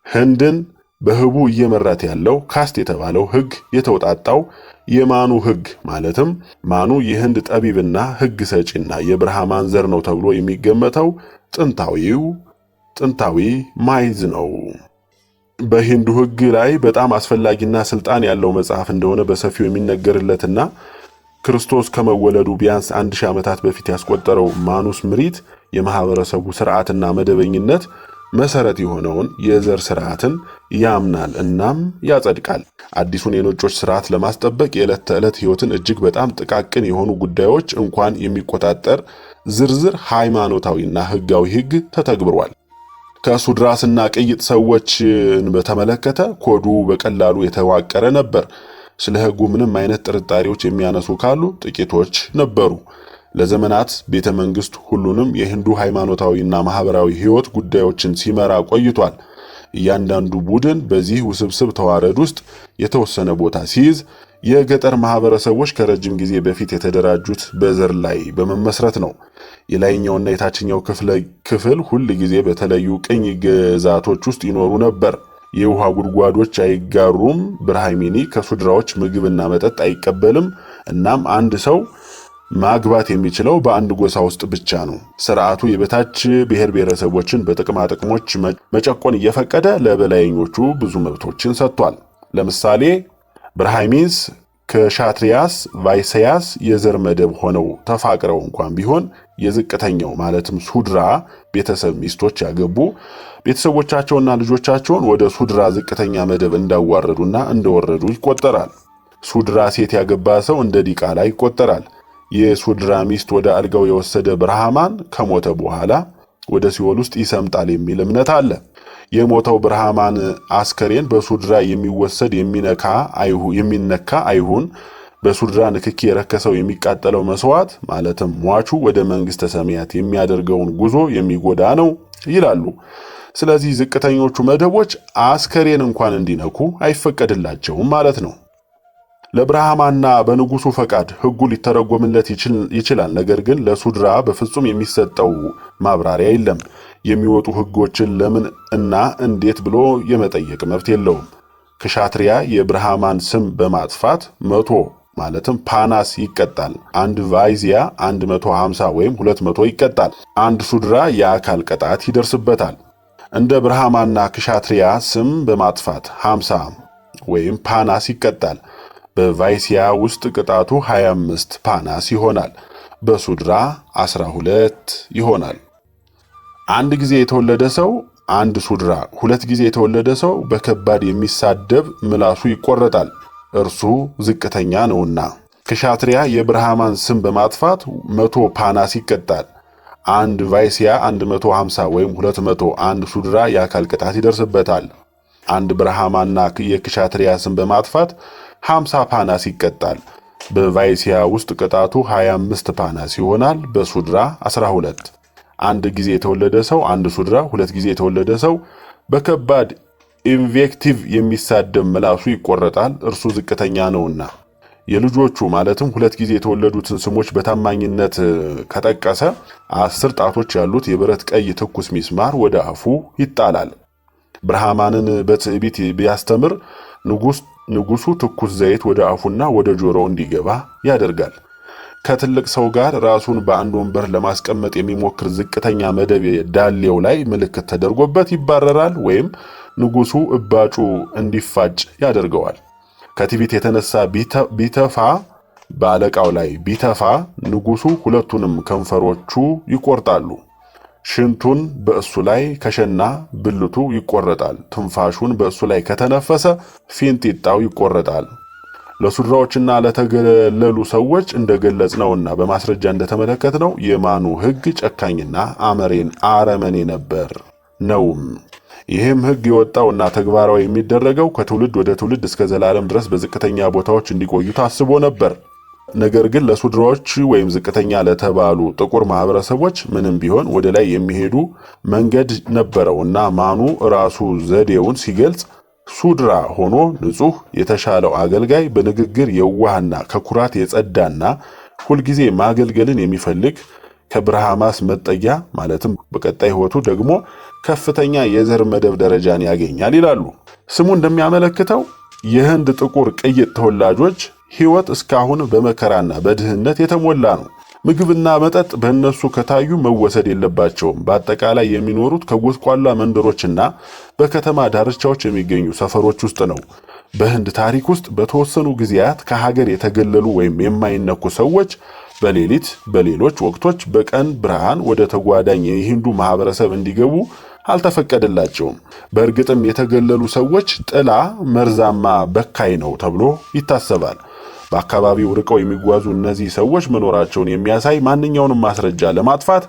S2: ህንድን በህቡ እየመራት ያለው ካስት የተባለው ህግ የተውጣጣው የማኑ ህግ ማለትም ማኑ የህንድ ጠቢብና ህግ ሰጪና የብርሃማን ዘር ነው ተብሎ የሚገመተው ጥንታዊ ማይዝ ነው። በሂንዱ ህግ ላይ በጣም አስፈላጊና ስልጣን ያለው መጽሐፍ እንደሆነ በሰፊው የሚነገርለትና ክርስቶስ ከመወለዱ ቢያንስ 1000 ዓመታት በፊት ያስቆጠረው ማኑስ ምሪት የማህበረሰቡ ስርዓትና መደበኝነት መሰረት የሆነውን የዘር ስርዓትን ያምናል እናም ያጸድቃል። አዲሱን የነጮች ስርዓት ለማስጠበቅ የዕለት ተዕለት ህይወትን እጅግ በጣም ጥቃቅን የሆኑ ጉዳዮች እንኳን የሚቆጣጠር ዝርዝር ሃይማኖታዊና ህጋዊ ህግ ተተግብሯል። ከሱድራስና ቅይጥ ሰዎችን በተመለከተ ኮዱ በቀላሉ የተዋቀረ ነበር። ስለ ህጉ ምንም አይነት ጥርጣሬዎች የሚያነሱ ካሉ ጥቂቶች ነበሩ። ለዘመናት ቤተ መንግስት ሁሉንም የሂንዱ ሃይማኖታዊና ማህበራዊ ህይወት ጉዳዮችን ሲመራ ቆይቷል። እያንዳንዱ ቡድን በዚህ ውስብስብ ተዋረድ ውስጥ የተወሰነ ቦታ ሲይዝ፣ የገጠር ማህበረሰቦች ከረጅም ጊዜ በፊት የተደራጁት በዘር ላይ በመመስረት ነው። የላይኛውና የታችኛው ክፍል ሁል ጊዜ በተለዩ ቅኝ ግዛቶች ውስጥ ይኖሩ ነበር። የውሃ ጉድጓዶች አይጋሩም። ብርሃሚኒ ከሱድራዎች ምግብና መጠጥ አይቀበልም። እናም አንድ ሰው ማግባት የሚችለው በአንድ ጎሳ ውስጥ ብቻ ነው። ስርዓቱ የበታች ብሔር ብሔረሰቦችን በጥቅማ ጥቅሞች መጨቆን እየፈቀደ ለበላይኞቹ ብዙ መብቶችን ሰጥቷል። ለምሳሌ ብርሃሚንስ ከሻትሪያስ ቫይስያስ የዘር መደብ ሆነው ተፋቅረው እንኳን ቢሆን የዝቅተኛው ማለትም ሱድራ ቤተሰብ ሚስቶች ያገቡ ቤተሰቦቻቸውና ልጆቻቸውን ወደ ሱድራ ዝቅተኛ መደብ እንዳዋረዱና እንደወረዱ ይቆጠራል። ሱድራ ሴት ያገባ ሰው እንደ ዲቃላ ይቆጠራል። የሱድራ ሚስት ወደ አልጋው የወሰደ ብርሃማን ከሞተ በኋላ ወደ ሲኦል ውስጥ ይሰምጣል የሚል እምነት አለ። የሞተው ብርሃማን አስከሬን በሱድራ የሚወሰድ የሚነካ አይሁን። በሱድራ ንክኪ የረከሰው የሚቃጠለው መስዋዕት ማለትም ሟቹ ወደ መንግስተ ሰማያት የሚያደርገውን ጉዞ የሚጎዳ ነው ይላሉ። ስለዚህ ዝቅተኞቹ መደቦች አስከሬን እንኳን እንዲነኩ አይፈቀድላቸውም ማለት ነው። ለብርሃማና በንጉሱ ፈቃድ ሕጉ ሊተረጎምለት ይችላል። ነገር ግን ለሱድራ በፍጹም የሚሰጠው ማብራሪያ የለም። የሚወጡ ሕጎችን ለምን እና እንዴት ብሎ የመጠየቅ መብት የለውም። ክሻትሪያ የብርሃማን ስም በማጥፋት 100 ማለትም ፓናስ ይቀጣል። አንድ ቫይዚያ 150 ወይም 200 ይቀጣል። አንድ ሱድራ የአካል ቅጣት ይደርስበታል። እንደ ብርሃማና ክሻትሪያ ስም በማጥፋት 50 ወይም ፓናስ ይቀጣል። በቫይሲያ ውስጥ ቅጣቱ 25 ፓናስ ይሆናል። በሱድራ 12 ይሆናል። አንድ ጊዜ የተወለደ ሰው አንድ ሱድራ፣ 2 ጊዜ የተወለደ ሰው በከባድ የሚሳደብ ምላሱ ይቆረጣል፣ እርሱ ዝቅተኛ ነውና። ክሻትሪያ የብርሃማን ስም በማጥፋት 100 ፓናስ ይቀጣል። አንድ ቫይሲያ 150 ወይም 200 አንድ ሱድራ የአካል ቅጣት ይደርስበታል። አንድ ብርሃማና የክሻትሪያ ስም በማጥፋት 50 ፓናስ ይቀጣል። በቫይሲያ ውስጥ ቅጣቱ 25 ፓናስ ይሆናል። በሱድራ 12። አንድ ጊዜ የተወለደ ሰው አንድ ሱድራ፣ 2 ጊዜ የተወለደ ሰው በከባድ ኢንቬክቲቭ የሚሳደብ ምላሱ ይቆረጣል፣ እርሱ ዝቅተኛ ነውና። የልጆቹ ማለትም 2 ጊዜ የተወለዱትን ስሞች በታማኝነት ከጠቀሰ 10 ጣቶች ያሉት የብረት ቀይ ትኩስ ሚስማር ወደ አፉ ይጣላል። ብርሃማንን በትዕቢት ቢያስተምር ንጉሱ ትኩስ ዘይት ወደ አፉና ወደ ጆሮው እንዲገባ ያደርጋል። ከትልቅ ሰው ጋር ራሱን በአንድ ወንበር ለማስቀመጥ የሚሞክር ዝቅተኛ መደብ ዳሌው ላይ ምልክት ተደርጎበት ይባረራል ወይም ንጉሱ እባጩ እንዲፋጭ ያደርገዋል። ከትዕቢት የተነሳ ቢተፋ በአለቃው ላይ ቢተፋ ንጉሱ ሁለቱንም ከንፈሮቹ ይቆርጣሉ። ሽንቱን በእሱ ላይ ከሸና ብልቱ ይቆረጣል። ትንፋሹን በእሱ ላይ ከተነፈሰ ፊንጢጣው ይቆረጣል። ለሱድራዎችና ለተገለሉ ሰዎች እንደገለጽነውና በማስረጃ እንደተመለከትነው የማኑ ሕግ ጨካኝና አረመኔ ነበር ነውም። ይህም ሕግ የወጣውና ተግባራዊ የሚደረገው ከትውልድ ወደ ትውልድ እስከ ዘላለም ድረስ በዝቅተኛ ቦታዎች እንዲቆዩ ታስቦ ነበር። ነገር ግን ለሱድራዎች ወይም ዝቅተኛ ለተባሉ ጥቁር ማህበረሰቦች ምንም ቢሆን ወደ ላይ የሚሄዱ መንገድ ነበረውና ማኑ ራሱ ዘዴውን ሲገልጽ ሱድራ ሆኖ ንጹሕ የተሻለው አገልጋይ፣ በንግግር የዋህና ከኩራት የጸዳና ሁልጊዜ ማገልገልን የሚፈልግ ከብርሃማስ መጠጊያ ማለትም በቀጣይ ሕይወቱ ደግሞ ከፍተኛ የዘር መደብ ደረጃን ያገኛል ይላሉ። ስሙ እንደሚያመለክተው የህንድ ጥቁር ቅይጥ ተወላጆች ሕይወት እስካሁን በመከራና በድህነት የተሞላ ነው። ምግብና መጠጥ በእነሱ ከታዩ መወሰድ የለባቸውም። በአጠቃላይ የሚኖሩት ከጎስቋላ መንደሮችና በከተማ ዳርቻዎች የሚገኙ ሰፈሮች ውስጥ ነው። በህንድ ታሪክ ውስጥ በተወሰኑ ጊዜያት ከሀገር የተገለሉ ወይም የማይነኩ ሰዎች በሌሊት በሌሎች ወቅቶች በቀን ብርሃን ወደ ተጓዳኝ የሂንዱ ማህበረሰብ እንዲገቡ አልተፈቀደላቸውም። በእርግጥም የተገለሉ ሰዎች ጥላ መርዛማ በካይ ነው ተብሎ ይታሰባል። በአካባቢው ርቀው የሚጓዙ እነዚህ ሰዎች መኖራቸውን የሚያሳይ ማንኛውንም ማስረጃ ለማጥፋት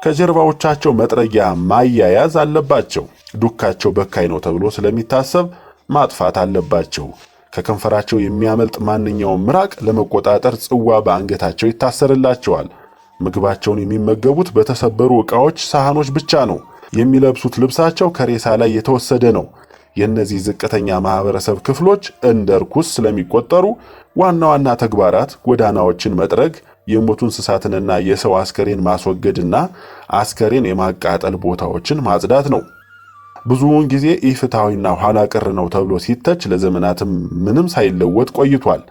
S2: ከጀርባዎቻቸው መጥረጊያ ማያያዝ አለባቸው። ዱካቸው በካይ ነው ተብሎ ስለሚታሰብ ማጥፋት አለባቸው። ከከንፈራቸው የሚያመልጥ ማንኛውም ምራቅ ለመቆጣጠር ጽዋ በአንገታቸው ይታሰርላቸዋል። ምግባቸውን የሚመገቡት በተሰበሩ ዕቃዎች፣ ሳህኖች ብቻ ነው። የሚለብሱት ልብሳቸው ከሬሳ ላይ የተወሰደ ነው። የእነዚህ ዝቅተኛ ማህበረሰብ ክፍሎች እንደ ርኩስ ስለሚቆጠሩ ዋና ዋና ተግባራት ጎዳናዎችን መጥረግ፣ የሞቱ እንስሳትንና የሰው አስከሬን ማስወገድና አስከሬን የማቃጠል ቦታዎችን ማጽዳት ነው። ብዙውን ጊዜ ኢፍትሐዊና ኋላ ቀር ነው ተብሎ ሲተች ለዘመናትም ምንም ሳይለወጥ ቆይቷል።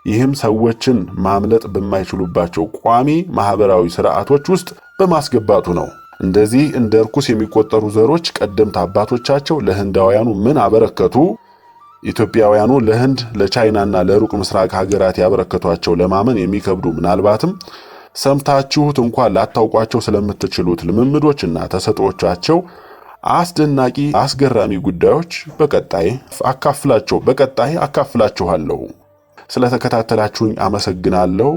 S2: ይህም ሰዎችን ማምለጥ በማይችሉባቸው ቋሚ ማህበራዊ ስርዓቶች ውስጥ በማስገባቱ ነው። እንደዚህ እንደ ርኩስ የሚቆጠሩ ዘሮች ቀደምት አባቶቻቸው ለህንዳውያኑ ምን አበረከቱ? ኢትዮጵያውያኑ ለህንድ ለቻይናና ለሩቅ ምስራቅ ሀገራት ያበረከቷቸው ለማመን የሚከብዱ ምናልባትም ሰምታችሁት እንኳን ላታውቋቸው ስለምትችሉት ልምምዶችና ተሰጥኦቻቸው አስደናቂ አስገራሚ ጉዳዮች በቀጣይ አካፍላችኋለሁ። ስለተከታተላችሁኝ አመሰግናለሁ።